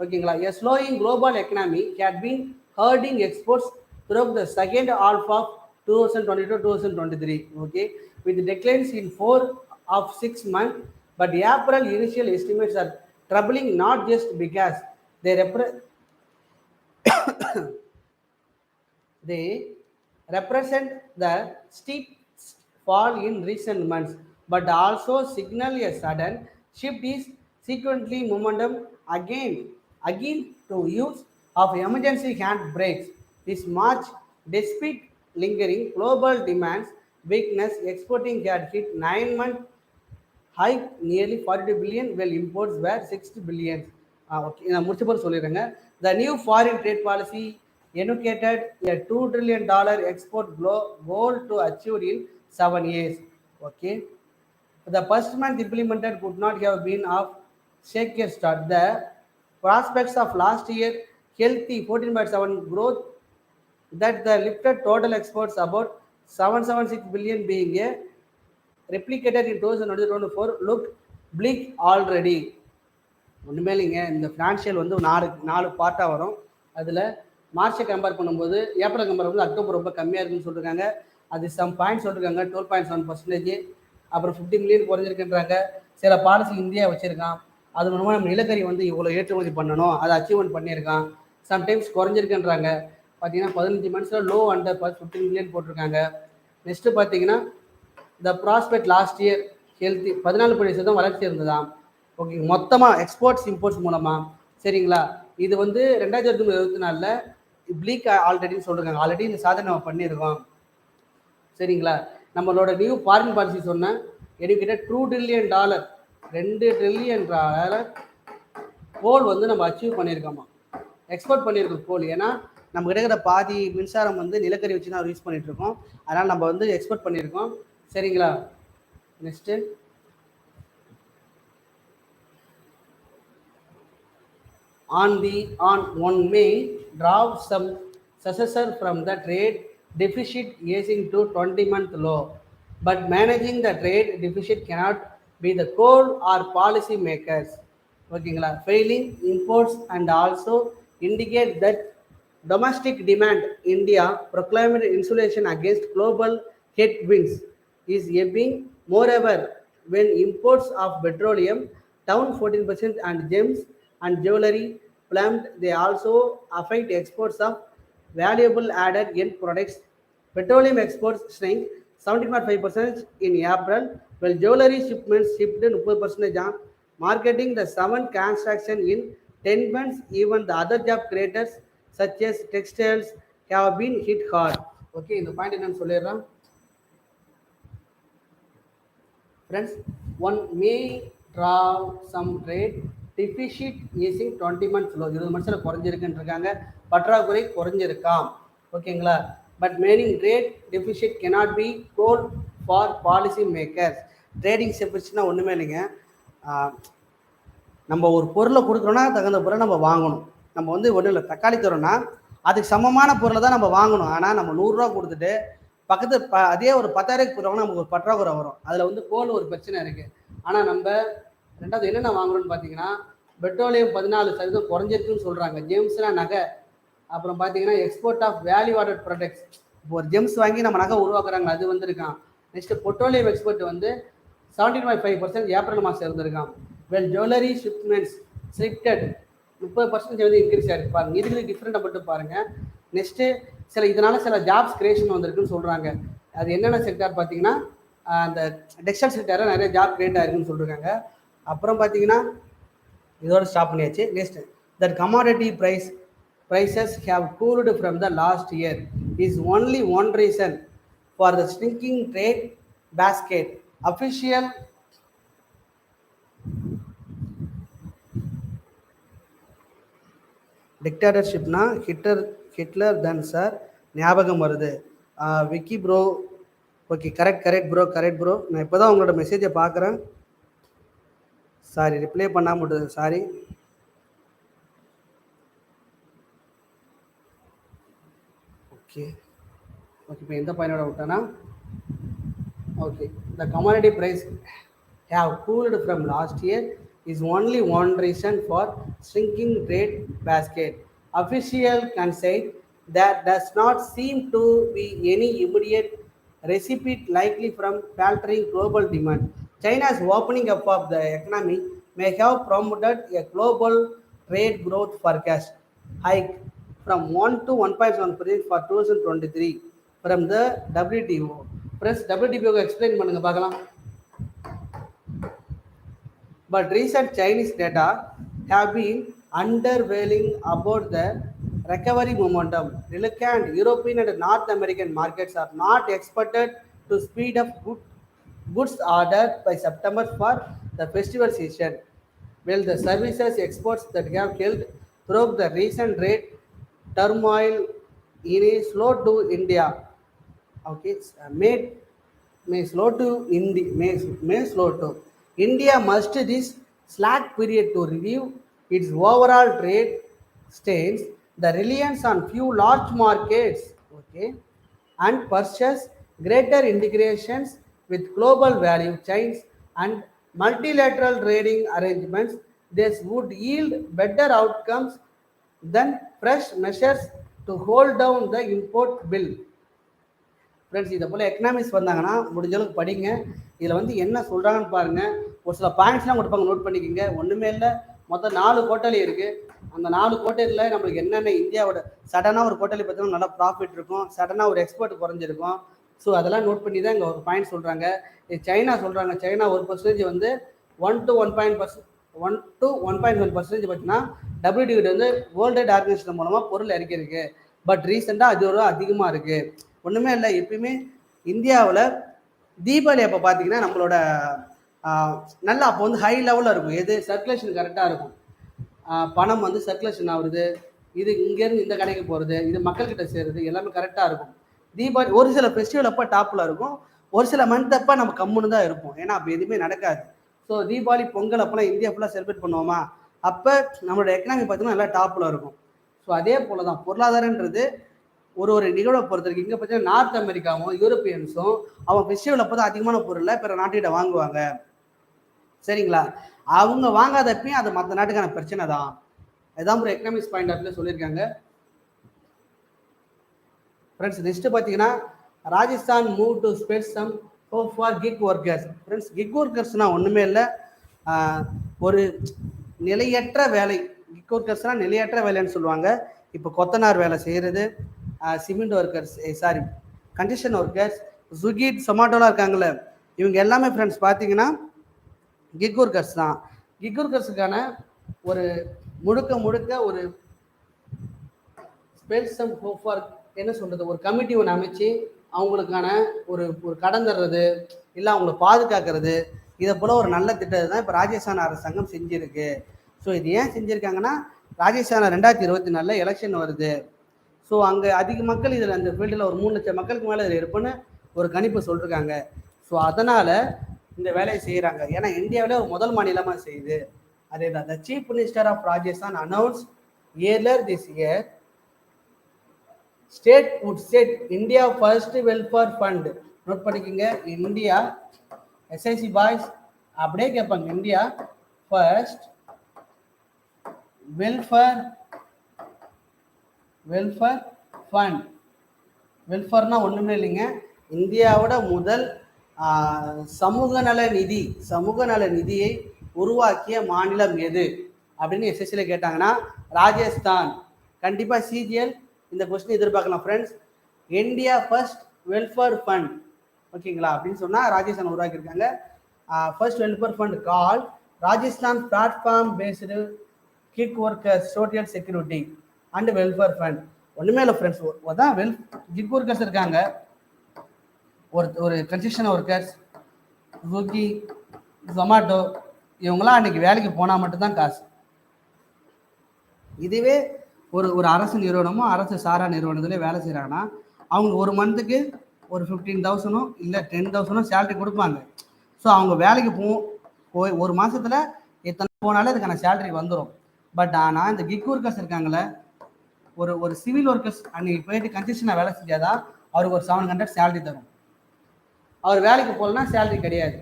ஓகேங்களா? A slowing global economy had been hurting exports throughout the second half of 2022-2023. Okay, with declines in 4 of 6 months, but April initial estimates are troubling not just because they represent the steep fall in recent months, but also signal a sudden shift is sequentially momentum again to use of emergency hand brakes. This March, despite lingering global demands weakness, exporting had hit 9-month high nearly 42 billion, while imports were 60 billion. Okay, நான் முடிச்ச போது சொல்லிடுறேங்க. The new foreign trade policy enunciated a $2 trillion export goal to achieve in 7 years. Okay, the first month implemented could not have been of shakier start. The prospects of last year healthy 14.7 growth that the lifted total exports about 776 billion being a replicated in 2024 look bleak already. ஒன்றுமே இல்லைங்க, இந்த ஃபினான்ஷியல் வந்து 4 பார்ட்டாக வரும். அதில் மார்ச்சை கம்பேர் பண்ணும்போது ஏப்ரல் கம்பேர் பண்ணும்போது அக்டோபர் ரொம்ப கம்மியாக இருக்குன்னு சொல்லியிருக்காங்க. அது சம் பாயிண்ட் சொல்லியிருக்காங்க. 12.7%. அப்புறம் 50 மில்லியன் குறைஞ்சிருக்குன்றாங்க. சில பாலிசி இந்தியா வச்சுருக்கான். அது மூலமாக நம்ம நிலக்கரி வந்து இவ்வளோ ஏற்றுமதி பண்ணணும், அதை அச்சீவ்மெண்ட் பண்ணியிருக்கான். சம்டைம்ஸ் குறைஞ்சிருக்குன்றாங்க. பார்த்தீங்கன்னா 15 மந்த்ஸில் லோ அண்டர் 15 மில்லியன் போட்டிருக்காங்க. நெக்ஸ்ட்டு பார்த்தீங்கன்னா த ப்ராஸ்பெக்ட் லாஸ்ட் இயர் ஹெல்த்தி 14% வளர்ச்சி இருந்ததாம். ஓகே, மொத்தமாக எக்ஸ்போர்ட்ஸ் இம்போர்ட்ஸ் மூலமாக. சரிங்களா? இது வந்து 2024 பிளீக் ஆல்ரெடின்னு சொல்லியிருக்காங்க. ஆல்ரெடி இந்த சாதனை நம்ம பண்ணியிருக்கோம். சரிங்களா? நம்மளோட நியூ ஃபாரின் பாலிசி சொன்ன எடுக்கிட்ட $2 trillion $2 trillion கோல் வந்து நம்ம அச்சீவ் பண்ணியிருக்கோமா, எக்ஸ்போர்ட் பண்ணியிருக்கோம் கோல். ஏன்னா நம்ம கிடைக்கிற பாதி மின்சாரம் வந்து நிலக்கரி வச்சு தான் யூஸ் பண்ணிட்டு இருக்கோம். அதனால் நம்ம வந்து எக்ஸ்போர்ட் பண்ணியிருக்கோம். சரிங்களா? Next on 1 May draw some successor from the trade deficit easing to 20-month low, but managing the trade deficit cannot be the goal or policy makers. ஓகேங்களா? failing imports and also indicate that domestic demand India proclaimed insulation against global headwinds is ebbing. Moreover, when imports of petroleum down 14% and gems and jewelry plummet, they also affect exports of valuable added end products. Petroleum exports shrank 17.5% in April, while jewelry shipments shifted 30%. Marketing the 7 construction in 10 months. Even the other job creators such as textiles, have been hit hard. Okay, இந்த பாயிண்ட் என்னன்னு சொல்லிடுறேன் friends. One may draw some trade deficit using 20 months low. 20 monthsல குறைஞ்சிருக்குன்னு இருக்காங்க, பற்றாக்குறை குறைஞ்சிருக்காம். ஓகேங்களா? But meaning trade deficit cannot be called for policy makers. Trading டெபிசிட்னா ஒன்றுமே இல்லைங்க. நம்ம ஒரு பொருளை கொடுக்குறோன்னா தகுந்த பொருளை நம்ம வாங்கணும். நம்ம வந்து ஒன்றும் இல்லை, தக்காளி தரோன்னா அதுக்கு சமமான பொருளை தான் நம்ம வாங்கணும். ஆனால் நம்ம 100 ரூபா கொடுத்துட்டு பக்கத்து அதே ஒரு 10,000 போடுறவங்க நமக்கு ஒரு பற்றாக்குறை வரும். அதில் வந்து கோல் ஒரு பிரச்சனை இருக்குது. ஆனால் நம்ம ரெண்டாவது என்னென்ன வாங்குறோம்னு பார்த்தீங்கன்னா, பெட்ரோலியம் 14% குறைஞ்சிருக்குன்னு சொல்கிறாங்க. ஜெம்ஸ்னா நகை, அப்புறம் பார்த்தீங்கன்னா export of value added products. இப்போ ஒரு ஜெம்ஸ் வாங்கி நம்ம நகை உருவாக்குறாங்க, அது வந்திருக்கான். நெக்ஸ்ட்டு பெட்ரோலியம் எக்ஸ்போர்ட் வந்து 17.5% ஏப்ரல் மாதம் இருந்திருக்கான். வெல் ஜுவல்லரி ஷிப்மெண்ட்ஸ் ஷிஃப்டட் 30% வந்து இன்க்ரீஸ் ஆகிருக்கு. பாருங்கள், இதுக்கு டிஃப்ரெண்ட்டாக மட்டும் பாருங்கள். நெக்ஸ்ட்டு இதனால் சில ஜாப்ஸ் கிரியேஷன் வந்திருக்குன்னு சொல்கிறாங்க. அது என்னென்ன செக்டார் பார்த்தீங்கன்னா, அந்த டெக்ஸ்டைல் செக்டாரில் நிறைய ஜாப் கிரியேட் ஆகிருக்குன்னு சொல்லியிருக்காங்க. அப்புறம் பார்த்தீங்கன்னா இதோட ஸ்டாப் பண்ணியாச்சு. Next, that commodity prices have cooled from the last year is only one reason for the shrinking trade basket. Official டிக்டேட்டர்ஷிப்னா ஹிட்லர் தான் சார் ஞாபகம் வருது. Vicky bro, okay, correct bro. நான் இப்போ தான் உங்களோட மெசேஜை பார்க்குறேன். சாரி, ரிப்ளை பண்ணாமல் விட்டது, சாரி. ஓகே, இப்போ எந்த பாயிண்டோட விட்டேன்னா, okay, the commodity price have cooled from last year is only one reason for shrinking trade basket. Official concede that does not seem to be any immediate recipient likely from faltering global demand. China's opening up of the economy may have promoted a global trade growth forecast hike from 1 to 1.1% for 2023 from the WTO. Press WTO explain பண்ணுங்க பார்க்கலாம். But recent Chinese data have been underwhelming about the recovery momentum. Reluctant European and North American markets are not expected to speed up goods ordered by September for the festival season. Well, the services exports that have held through the recent rate turmoil in a slow to India. Okay, may slow to India must this slack period to review its overall trade stance, the reliance on few large markets, okay, and purchase greater integrations with global value chains and multilateral trading arrangements. This would yield better outcomes than fresh measures to hold down the import bill. Friends, இதை போல் எக்கனாமிக்ஸ் வந்தாங்கன்னா முடிஞ்ச அளவுக்கு படிங்க. இதில் வந்து என்ன சொல்கிறாங்கன்னு பாருங்கள். ஒரு சில பாயிண்ட்ஸ்லாம் கொடுப்பாங்க, நோட் பண்ணிக்கோங்க. ஒன்றுமே இல்லை, மொத்தம் 4 கோட்டலி இருக்குது. அந்த 4 கோட்டலியில் நம்மளுக்கு என்னென்ன இந்தியாவோட சடனாக ஒரு கோட்டலி பார்த்தோம்னா நல்லா ப்ராஃபிட் இருக்கும், சடனாக ஒரு எக்ஸ்போர்ட் குறைஞ்சிருக்கும். ஸோ அதெல்லாம் நோட் பண்ணி தான் இங்கே ஒரு பாயிண்ட் சொல்கிறாங்க. இது சைனா சொல்கிறாங்க. சைனா 1% வந்து 1 to 1.1% பார்த்தீங்கன்னா WTO வந்து வேர்ல்டு ட்ரேட் ஆர்கனைசேஷன் மூலமாக பொருள் இறக்கியிருக்கு. பட் ரீசெண்டாக அது ஒரு அதிகமாக இருக்குது. ஒன்றுமே இல்லை, எப்பயுமே இந்தியாவில் தீபாவளி அப்போ பார்த்தீங்கன்னா நம்மளோட நல்லா அப்போ வந்து ஹை லெவலில் இருக்கும். எது சர்க்குலேஷன் கரெக்டாக இருக்கும், பணம் வந்து சர்க்குலேஷன் ஆகுறது, இது இங்கேருந்து இந்த கடைக்கு போகிறது, இது மக்கள்கிட்ட சேருது, எல்லாமே கரெக்டாக இருக்கும். தீபாவளி ஒரு சில ஃபெஸ்டிவல் அப்போ டாப்பில் இருக்கும், ஒரு சில மந்த் அப்போ நம்ம கம்முன்னு தான் இருப்போம், ஏன்னா அப்போ எதுவுமே நடக்காது. ஸோ தீபாவளி பொங்கல் அப்போலாம் இந்தியா ஃபுல்லாக செலிப்ரேட் பண்ணுவோமா, அப்போ நம்மளோட எக்கனாமி பார்த்தீங்கன்னா நல்லா டாப்பில் இருக்கும். ஸோ அதே போல் தான் பொருளாதாரன்றது ஒரு நிகழ்வை பொறுத்திருக்கு. இங்கே பார்த்தீங்கன்னா நார்த் அமெரிக்காவும் யூரோப்பியன்ஸும் அவன் ஃபெஸ்டிவல் அப்போ தான் அதிகமான பொருளை பிற நாட்டுக்கிட்ட வாங்குவாங்க. சரிங்களா? அவங்க வாங்காதப்பையும் அது மற்ற நாட்டுக்கான பிரச்சனை தான். அதுதான் ஒரு எக்கனாமிக்ஸ் பாயிண்ட் ஆஃப் வியூ சொல்லியிருக்காங்க. ஃப்ரெண்ட்ஸ், நெக்ஸ்ட் பார்த்தீங்கன்னா Rajasthan move to spread some hope for gig workers. Friends, gig ஒர்க்கர்ஸ்னால் ஒன்றுமே இல்லை, ஒரு நிலையற்ற வேலை. கிக் ஒர்க்கர்ஸ்னால் நிலையற்ற வேலைன்னு சொல்லுவாங்க. இப்போ கொத்தனார் வேலை செய்கிறது, cement workers, construction workers, Swiggy சொமாட்டோலாம் இருக்காங்கல்ல, இவங்க எல்லாமே ஃப்ரெண்ட்ஸ் பார்த்தீங்கன்னா கிக் ஒர்க்கர்ஸ் தான். கிக் ஒர்க்கர்ஸுக்கான ஒரு முழுக்க ஒரு ஸ்பெல் சம் ஹோப் ஃபார் என்ன சொல்கிறது, ஒரு கமிட்டி ஒன்று அமைச்சு அவங்களுக்கான ஒரு ஒரு கடன் தர்றது, இல்லை அவங்கள பாதுகாக்கிறது, இதை போல் ஒரு நல்ல திட்டத்தை தான் இப்போ ராஜஸ்தான் அரசாங்கம் செஞ்சுருக்கு. ஸோ இது ஏன் செஞ்சுருக்காங்கன்னா, ராஜஸ்தானில் 2024 எலெக்ஷன் வருது. ஸோ அங்கே அதிக மக்கள் இதில் அந்த ஃபீல்டில் ஒரு 3 லட்சம் மக்களுக்கு மேலே இதில் இருப்புன்னு ஒரு கணிப்பு சொல்லியிருக்காங்க. ஸோ அதனால் இந்த வேலையை செய்கிறாங்க. ஏன்னா இந்தியாவில் ஒரு முதல் மாநிலமாக செய்யுது. அதே தான் the chief minister of Rajasthan announce earlier this year state would set India first welfare fund. Note பண்ணிக்கோங்க, இந்தியா எஸ்ஐசி பாய்ஸ் அப்படியே கேட்பாங்க, இந்தியா ஃபர்ஸ்ட் வெல்ஃபேர் ஃபண்ட். வெல்ஃபேர்னா ஒன்றுமே இல்லைங்க, இந்தியாவோட முதல் சமூக நல நிதியை உருவாக்கிய மாநிலம் எது அப்படின்னு எஸ்எஸ்சியில் கேட்டாங்கன்னா ராஜஸ்தான். கண்டிப்பாக சிஜிஎல் இந்த கொஸ்டின் எதிர்பார்க்கலாம் friends. India first welfare fund, ஓகேங்களா, அப்படின்னு சொன்னால் ராஜஸ்தான் உருவாக்கியிருக்காங்க. First welfare fund call Rajasthan platform based kick workers social security and welfare fund. ஒன்றுமே இல்லை ஃப்ரெண்ட்ஸ், அதான் கிக் ஒர்க்கர்ஸ் இருக்காங்க, ஒரு கன்ஸ்ட்ரக்ஷன் ஒர்க்கர்ஸ், ஸ்விக்கி, ஜொமேட்டோ, இவங்களாம் அன்றைக்கி வேலைக்கு போனால் மட்டும்தான் காசு. இதுவே ஒரு அரசு நிறுவனமோ அரசு சாரா நிறுவனத்துலேயே வேலை செய்கிறாங்கன்னா அவங்க ஒரு மந்த்துக்கு ஒரு 15,000 இல்லை 10,000 சேலரி கொடுப்பாங்க. ஸோ அவங்க வேலைக்கு போய் ஒரு மாதத்தில் எத்தனை போனாலும் அதுக்கான சேலரி வந்துடும். பட் ஆனால் இந்த கிக் ஒர்க்கர்ஸ் இருக்காங்களே, ஒரு சிவில் ஒர்க்கர்ஸ் அன்றைக்கி போயிட்டு கன்ஸ்ட்ரக்ஷனாக வேலை செஞ்சாதான் அவருக்கு ஒரு 700 சேலரி தரும். அவர் வேலைக்கு போகலன்னா சேலரி கிடையாது.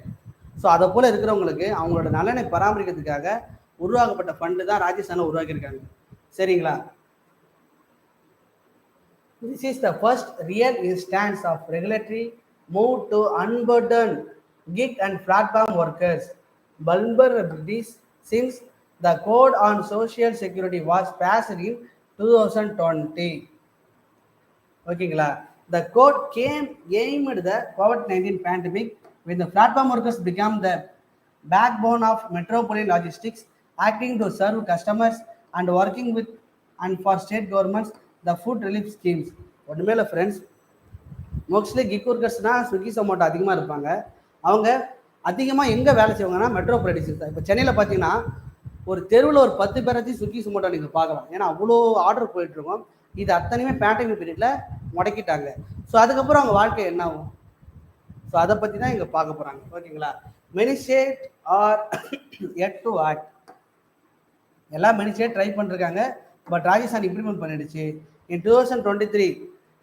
ஸோ அதை போல் இருக்கிறவங்களுக்கு அவங்களோட நலனை பராமரிக்கிறதுக்காக உருவாக்கப்பட்ட ஃபண்டு தான் ராஜஸ்தானில் உருவாக்கியிருக்காங்க. சரிங்களா? This is the first real instance of regulatory move to unburden gig and platform workers' vulnerabilities since the Code on Social Security was passed in 2020. ஓகேங்களா? The code came aimed the COVID-19 pandemic when the platform workers became the backbone of metropolitan logistics, acting to serve customers and working with and for state governments the food relief schemes. ஒன்றுமே இல்லை ஃப்ரெண்ட்ஸ், மோஸ்ட்லி கிக் ஒர்க்கர்ஸ்னால் ஸ்விக்கி சொமோட்டோ அதிகமாக இருப்பாங்க. அவங்க அதிகமாக எங்கே வேலை செய்வாங்கன்னா மெட்ரோபாலிட்டிஸ் தான். இப்போ சென்னையில் பார்த்தீங்கன்னா ஒரு தெருவில் ஒரு 10 பேராச்சும் ஸ்விக்கி சொமோட்டோ நீங்கள் பார்க்கலாம். ஏன்னா அவ்வளோ ஆர்டர் போயிட்டுருக்கோம். இது அத்தனையுமே பேண்டமிக் பீரியடில் முடக்கிட்டாங்க. ஸோ அதுக்கப்புறம் அவங்க வாழ்க்கை என்ன ஆகும்? ஸோ அதை பற்றி தான் இங்கே பார்க்க போகிறாங்க. ஓகேங்களா? Many state are yet to act. எல்லா மெனி ஸ்டேட் ட்ரை பண்ணிருக்காங்க, பட் ராஜஸ்தான் இம்ப்ளிமெண்ட் பண்ணிடுச்சு. In 2023,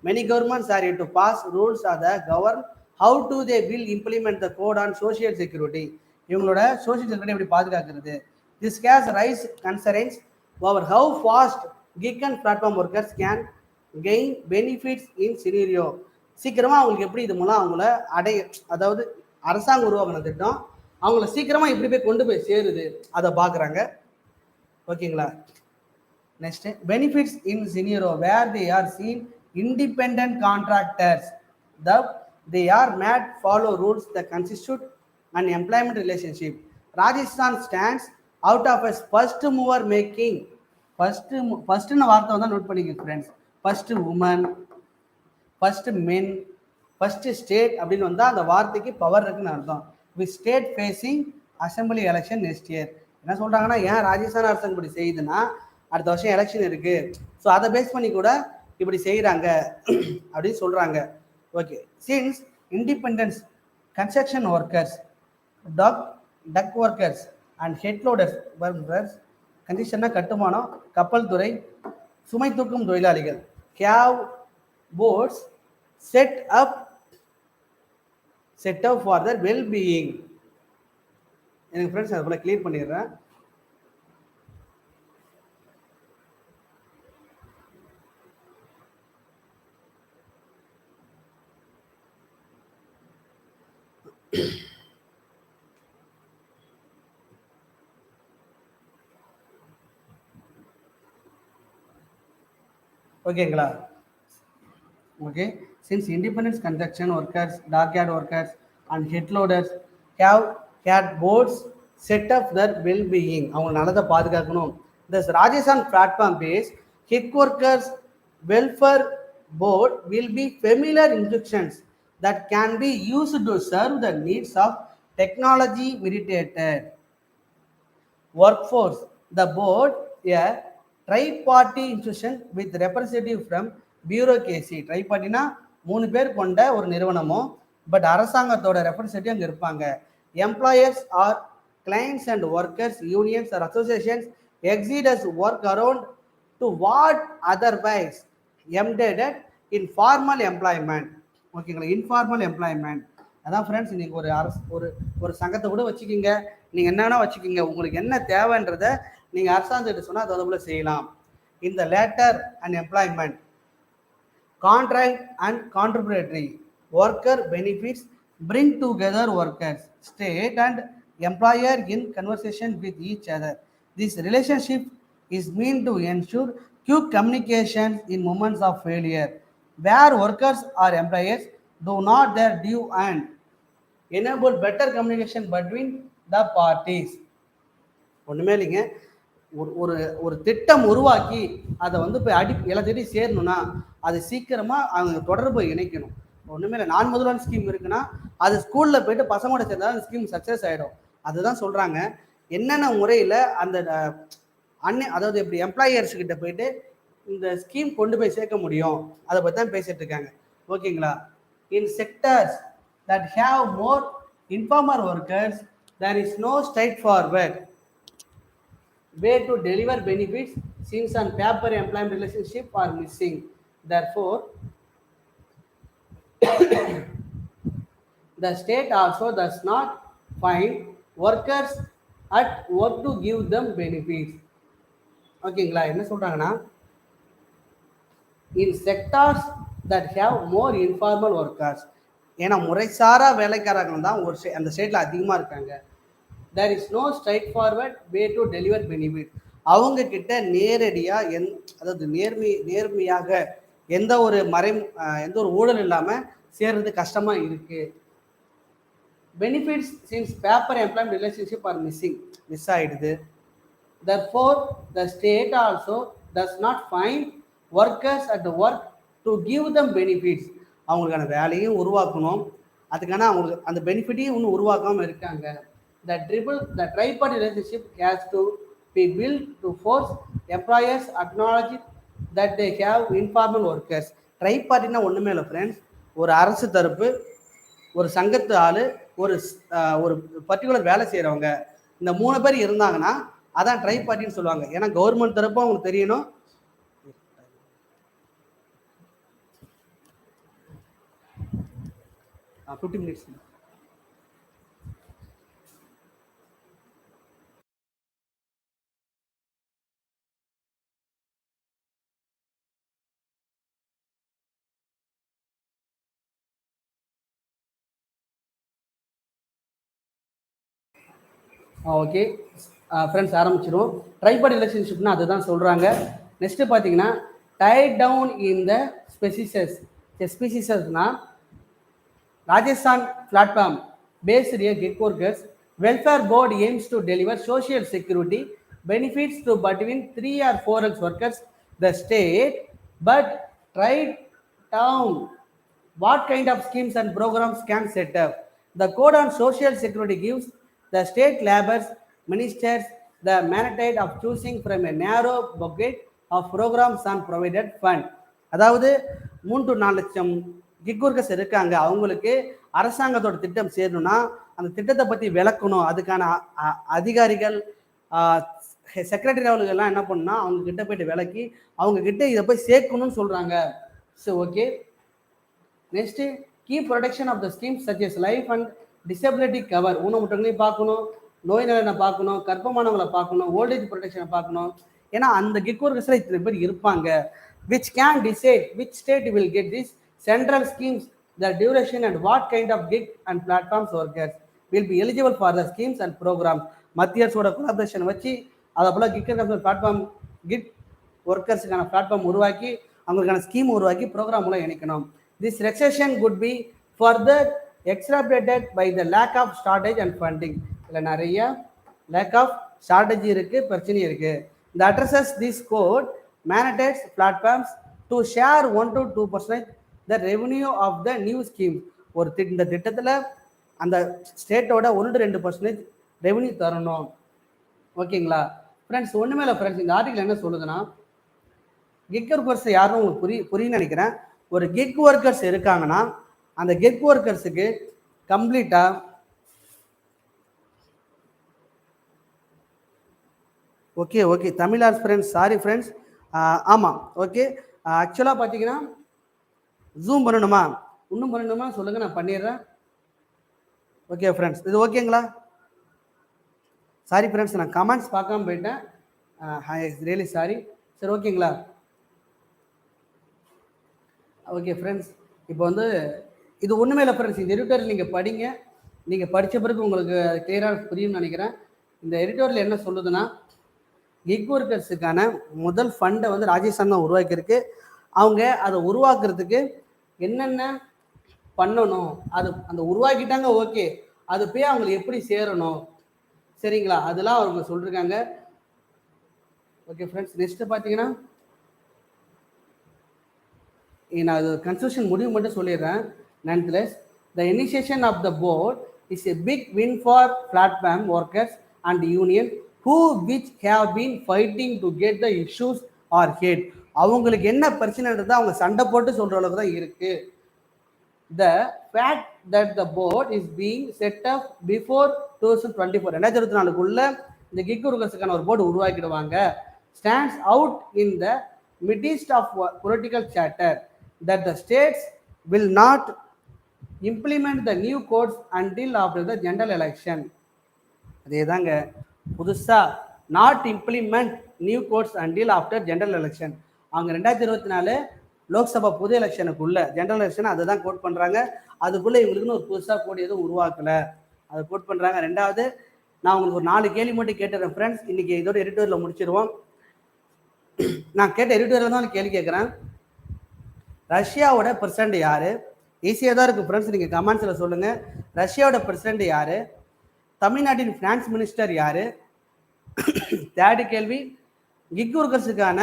many governments are yet to pass rules or the govern how to they will implement the code on social security. இவங்களோட சோஷியல் செக்யூரிட்டி எப்படி பாதுகாக்கிறது? This has raised concerns over how fast gig and platform workers can gain benefits in scenario. சீக்கிரமாக அவங்களுக்கு எப்படி இது மூலம் அவங்கள அதாவது அரசாங்கம் உருவாக்கின திட்டம் அவங்கள சீக்கிரமாக எப்படி போய் கொண்டு போய் சேருது அதை பார்க்குறாங்க. ஓகேங்களா? Next, benefits in scenario where they are seen independent contractors. They are made follow rules that constitute an employment relationship. Rajasthan stands out of a first mover making. First ன வார்த்தை வந்து நோட் பண்ணிக்கங்க ஃப்ரெண்ட்ஸ். ஃபர்ஸ்ட் உமன், ஃபர்ஸ்ட் மென், ஃபர்ஸ்ட் ஸ்டேட் அப்படின்னு வந்தால் அந்த வார்த்தைக்கு பவர் இருக்குன்னு அர்த்தம். With state facing assembly election next year. என்ன சொல்கிறாங்கன்னா, ஏன் ராஜஸ்தான் அரசாங்கம் இப்படி செய்யுதுன்னா அடுத்த வருஷம் எலெக்ஷன் இருக்குது, ஸோ அதை பேஸ் பண்ணி கூட இப்படி செய்கிறாங்க அப்படின்னு சொல்கிறாங்க. Okay, since independence construction workers, dock workers and headloaders, கன்ஸ்ட்ரக்ஷன்னா கட்டுமானம், கப்பல் துறை, சுமை தூக்கும் தொழிலாளிகள், have boards set up for their wellbeing. எனக்கு ஃப்ரெண்ட்ஸ் அதை போல் கிளியர் பண்ணிடுறேன். ஓகேங்களா? Okay, since independence construction workers, dockyard workers and headloaders have had boards set up their wellbeing, அவங்க நல்லதை பாதுகாக்கணும். This Rajasthan platform base gig workers welfare board will be familiar instructions that can be used to serve the needs of technology oriented workforce. The board, a tri-party institution with representative from bureaucracy. Tri-partyனா 3 பேர் கொண்ட ஒரு நிறுவனமோ, பட் அரசாங்கத்தோட ரெப்ரசன்டேட்டிவ் அங்கே இருப்பாங்க. Employers are clients and workers, unions or associations exceed as work around to what otherwise embedded in formal employment. ஓகேங்களா, இன்ஃபார்மல் எம்ப்ளாய்மெண்ட். அதான் ஃப்ரெண்ட்ஸ், நீங்கள் ஒரு அரசு ஒரு ஒரு சங்கத்தை கூட வச்சுக்கிங்க, நீங்கள் என்னென்னா வச்சுக்கிங்க, உங்களுக்கு என்ன தேவைன்றதை நீங்கள் அரசாங்கத்திட்ட சொன்னால் அது போல செய்யலாம். இந்த later and employment contract and contributory worker benefits bring together workers, state and employer in conversation with each other. This relationship is meant to ensure quick communication in moments of failure, where workers or employers do not their due and enable better communication between the parties. ஒன்றுமே இல்லைங்க, ஒரு ஒரு திட்டம் உருவாக்கி அதை வந்து போய் எல்லாத்தையும் சேரணும்னா அது சீக்கிரமாக அவங்க தொடர்பு இணைக்கணும். ஒன்றுமே இல்லை, நான் முதல்வன் ஸ்கீம் இருக்குன்னா அது ஸ்கூலில் போயிட்டு பசங்களோட சேர்ந்தா அந்த ஸ்கீம் சக்ஸஸ் ஆகிடும். அதுதான் சொல்கிறாங்க. என்னென்ன முறையில் அந்த அதாவது எப்படி எம்ப்ளாயர்ஸ் கிட்ட போயிட்டு இந்த ஸ்கீம் கொண்டு போய் சேர்க்க முடியும், அதை பற்றி தான் பேசிட்டு இருக்காங்க. ஓகேங்களா. இன் sectors that have more informal workers, there is no straightforward way to deliver benefits since on paper employment relationship are missing. Therefore, the state also does not find workers at work to give them benefits. ஓகேங்களா. என்ன சொல்றாங்கன்னா, in sectors that have more informal workers, ஏன்னா முறைசாரா வேலைக்காரர்கள் தான் ஒரு அந்த ஸ்டேட்ல அதிகமாக இருக்காங்க. there is no straightforward way to deliver benefit. அவங்க கிட்ட நேரடியாக அதாவது நேர்மையாக எந்த ஒரு எந்த ஒரு ஊழல் இல்லாமல் சேர்றது கஷ்டமாக இருக்கு. Benefits since paper employment relationship or miss ஆகிடுது. therefore the state also does not find workers at the work to give them benefits. அவங்களுக்கான வேலையும் உருவாக்கணும், அதுக்கான அவங்களுக்கு அந்த பெனிஃபிட்டையும் இன்னும் உருவாக்காமல் இருக்காங்க. the tripartite relationship has to be built to force employers acknowledge that they have informal workers. ட்ரைபார்ட்டினா ஒன்றுமே இல்லை ஃப்ரெண்ட்ஸ், ஒரு அரசு தரப்பு, ஒரு சங்கத்து ஆள், ஒரு ஒரு பர்டிகுலர் வேலை செய்கிறவங்க, இந்த 3 பேர் இருந்தாங்கன்னா அதான் ட்ரைபார்ட்டின்னு சொல்லுவாங்க. ஏன்னா கவர்மெண்ட் தரப்பும் அவங்களுக்கு தெரியணும், 50 minutes. ஓகே ஃப்ரெண்ட்ஸ், ஆரம்பிச்சிடும். ட்ரைபார்ட் ரிலேஷன்ஷிப்னா அதுதான் சொல்கிறாங்க. நெக்ஸ்ட்டு பார்த்தீங்கன்னா டைட் டவுன் இன் த ஸ்பெசிசஸ்னா Rajasthan platform based gig workers welfare board aims to deliver social security benefits to between 3 or 4 workers. The state but tried down what kind of schemes and programs can set up. The code on social security gives the state labor ministers the mandate of choosing from a narrow bucket of programs on provided fund. அதாவது 3 to 4 லட்சம் கிக் ஒர்க்கர்ஸ் இருக்காங்க. அவங்களுக்கு அரசாங்கத்தோட திட்டம் சேரணும்னா அந்த திட்டத்தை பற்றி விளக்கணும். அதுக்கான அதிகாரிகள் செக்ரட்டரி லெவலுக்கெல்லாம் என்ன பண்ணணும்னா அவங்க கிட்ட போயிட்டு விளக்கி அவங்க கிட்ட இதை போய் சேர்க்கணும்னு சொல்கிறாங்க. So okay. Next key protection of the schemes such as life and disability cover. ஊனமுற்றங்களையும் பார்க்கணும், நோய் நலனை பார்க்கணும், கர்ப்பமானவங்களை பார்க்கணும், ஓல்டேஜ் ப்ரொடெக்ஷனை பார்க்கணும். ஏன்னா அந்த கிக் ஒர்க்கர்ஸில் இத்தனை பேர் இருப்பாங்க. which can decide which state will get this central schemes, the duration and what kind of gig and platforms workers will be eligible for the schemes and programs. மத்திய அரசோட கொலாபரேஷன் வச்சு அதை போல் கிக் பிளாட்ஃபார்ம் கிக் ஒர்க்கர்ஸுக்கான பிளாட்ஃபார்ம் உருவாக்கி அவங்களுக்கான ஸ்கீம் உருவாக்கி ப்ரோக்ராம் மூலம் இணைக்கணும். This relaxation could be further exacerbated by the lack of strategy and funding. இதில் நிறைய லேக் ஆஃப் ஸ்ட்ராட்டஜி இருக்குது, பிரச்சனை இருக்குது. The addresses this code mandates platforms to share 1 to 2% the revenue of the new scheme. இந்த திட்டத்தில் அந்த ஸ்டேட்டோட 1-2% ரெவன்யூ தரணும். ஓகேங்களா ஃப்ரெண்ட்ஸ்? ஒன்றுமே இல்லை ஃப்ரெண்ட்ஸ், இந்த ஆர்டிகல் என்ன சொல்லுதுன்னா, கிக் ஒர்க்கர்ஸ் யாரும் உங்களுக்கு புரியுன்னு நினைக்கிறேன். ஒரு கிக் ஒர்க்கர்ஸ் இருக்காங்கன்னா அந்த கிக் ஒர்க்கர்ஸுக்கு கம்ப்ளீட்டாக okay Tamil friends, sorry friends, ஆமாம் ஓகே. ஆக்சுவலாக பார்த்தீங்கன்னா ஜூம் பண்ணணுமா, இன்னும் பண்ணணுமா சொல்லுங்கள், நான் பண்ணிடுறேன். ஓகே ஃப்ரெண்ட்ஸ், இது ஓகேங்களா? சாரி ஃப்ரெண்ட்ஸ், நான் கமெண்ட்ஸ் பார்க்காம போயிட்டேன், ரியலி சாரி. சரி ஓகேங்களா? ஓகே ஃப்ரெண்ட்ஸ், இப்போ வந்து இது ஒன்றுமே இல்லை ஃப்ரெண்ட்ஸ். இந்த எடிட்டோரியல் நீங்கள் படிங்க, நீங்கள் படித்த பிறகு உங்களுக்கு கிளியராக புரியும்னு நினைக்கிறேன். இந்த எடிட்டோரியல் என்ன சொல்லுதுன்னா, கிக் ஒர்க்கர்ஸுக்கான முதல் ஃபண்டை வந்து ராஜஸ்தான் தான் உருவாக்கியிருக்கு. அவங்க அதை உருவாக்குறதுக்கு என்னென்ன பண்ணணும், அது அந்த உருவாக்கிட்டாங்க ஓகே, அது போய் அவங்களுக்கு எப்படி சேரணும், சரிங்களா, அதெல்லாம் அவங்க சொல்லியிருக்காங்க. ஓகே ஃப்ரெண்ட்ஸ், நெக்ஸ்ட்டு பார்த்தீங்கன்னா நான் அது கன்ஸ்ட்ரக்ஷன் முடிவு மட்டும் சொல்லிடுறேன். Nonetheless the initiation of the board is a big win for platform workers and union who which have been fighting to get the issues are heard. அவங்களுக்கு என்ன பிரச்சனைன்றதை அவங்க சண்டை போட்டு சொல்ற அளவுக்கு தான் இருக்கு. The fact that the board is being set up before 2024, 2024க்குள்ள இந்த கிக் ஒர்க்கர்ஸுக்கான ஒரு board உருவாக்கிடுவாங்க, stands out in the midst of political chatter that the states will not implement the new codes until after the general election. அதே தாங்க, புதுசாக not implement new quotes until after general election. அவங்க 2024 லோக்சபா புது எலெக்ஷனுக்குள்ள ஜென்ரல் எலெக்ஷன் அதை தான் கோட் பண்ணுறாங்க. அதுக்குள்ளே இவங்களுக்குன்னு ஒரு புதுசாக கோட் எதுவும் உருவாக்கலை, அதை கோட் பண்ணுறாங்க. ரெண்டாவது, நான் உங்களுக்கு ஒரு 4 கேள்வி மட்டும் கேட்டுறேன் ஃப்ரெண்ட்ஸ், இன்றைக்கி இதோட எடிட்டோரியல் முடிச்சிடுவோம். நான் கேட்ட எடிட்டோரியல் தான் கேள்வி கேட்குறேன். ரஷ்யாவோட பிரசிடண்ட் யார்? ஈஸியாக தான் இருக்குது ஃப்ரெண்ட்ஸ், நீங்கள் கமெண்ட்ஸில் சொல்லுங்கள். ரஷ்யாவோட பிரசிடண்ட் யார்? தமிழ்நாட்டின் ஃபினான்ஸ் மினிஸ்டர் யார்? தேர்டு கேள்வி, கிக் ஒர்க்கர்ஸுக்கான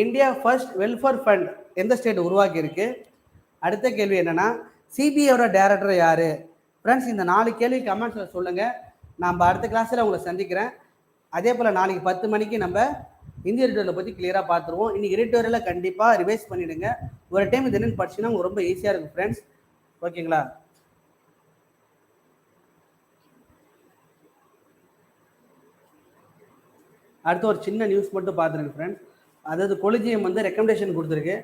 இந்தியா ஃபர்ஸ்ட் வெல்ஃபேர் ஃபண்ட் எந்த ஸ்டேட் உருவாக்கியிருக்கு? அடுத்த கேள்வி என்னென்னா, சிபிஐயோட டைரக்டர் யார்? ஃப்ரெண்ட்ஸ், இந்த 4 கேள்வி கமெண்ட்ஸில் சொல்லுங்கள். நம்ம அடுத்த கிளாஸில் உங்களை சந்திக்கிறேன். அதே போல் நாளைக்கு 10 மணிக்கு நம்ம இந்திய எடிட்டோரியலை பற்றி கிளியராக பார்த்துருவோம். இன்றைக்கி எடிட்டோரியலை கண்டிப்பாக ரிவைஸ் பண்ணிவிடுங்க. ஒரு டைம் இது என்னென்னு படிச்சுன்னா உங்களுக்கு ரொம்ப ஈஸியாக இருக்கும் ஃப்ரெண்ட்ஸ். ஓகேங்களா? அடுத்து ஒரு சின்ன நியூஸ் மட்டும் பார்த்துருங்க ஃப்ரெண்ட்ஸ். அதாவது கொலிஜியம் வந்து ரெக்கமெண்டேஷன் கொடுத்துருக்கு.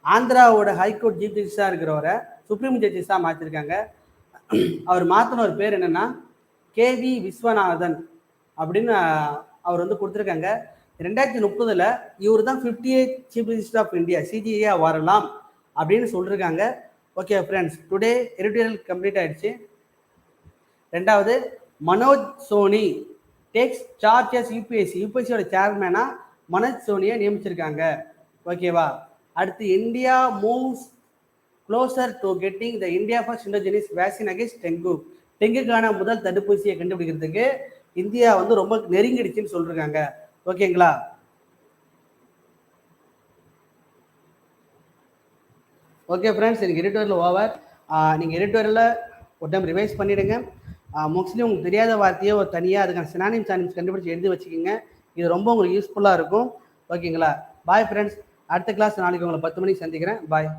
ஆந்திராவோட ஹைகோர்ட் சீஃப் ஜஸ்டிஸாக இருக்கிறவரை சுப்ரீம் ஜஸ்டிஸாக மாற்றிருக்காங்க. அவர் மாற்றின ஒரு பேர் என்னென்னா கேவி விஸ்வநாதன் அப்படின்னு அவர் வந்து கொடுத்துருக்காங்க. 2030 இவர் தான் 58th chief justice of India CJI வரலாம் அப்படின்னு சொல்லியிருக்காங்க. Okay friends, today editorial complete ஆகிடுச்சு. ரெண்டாவது, மனோஜ் சோனி டேக்ஸ் சார்ஜஸ் யூபிஎஸ்சியோட சேர்மேனாக மனோஜ் சோனியை நியமிச்சிருக்காங்க. ஓகேவா? அடுத்து, India moves closer to getting the India first indigenous vaccine against டெங்குக்கான முதல் தடுப்பூசியை கண்டுபிடிக்கிறதுக்கு இந்தியா வந்து ரொம்ப நெருங்கிடுச்சுன்னு சொல்லியிருக்காங்க. ஓகேங்களா? ஓகே ஃப்ரெண்ட்ஸ், எனக்கு எடிட்டோரியல் ஓவர். நீங்கள் எடிட்டோரியலில் ஒரு டைம் ரிவைஸ் பண்ணிவிடுங்க. மோஸ்ட்லி உங்களுக்கு தெரியாத வார்த்தையோ ஒரு தனியாக அதுக்கான சினானிம்ஸ் கண்டுபிடிச்சி எழுதி வச்சுக்கோங்க. இது ரொம்ப உங்களுக்கு யூஸ்ஃபுல்லாக இருக்கும். ஓகேங்களா? பாய் ஃப்ரெண்ட்ஸ், அடுத்த கிளாஸ் நாளைக்கு உங்களை 10 மணிக்கு சந்திக்கிறேன். பாய்.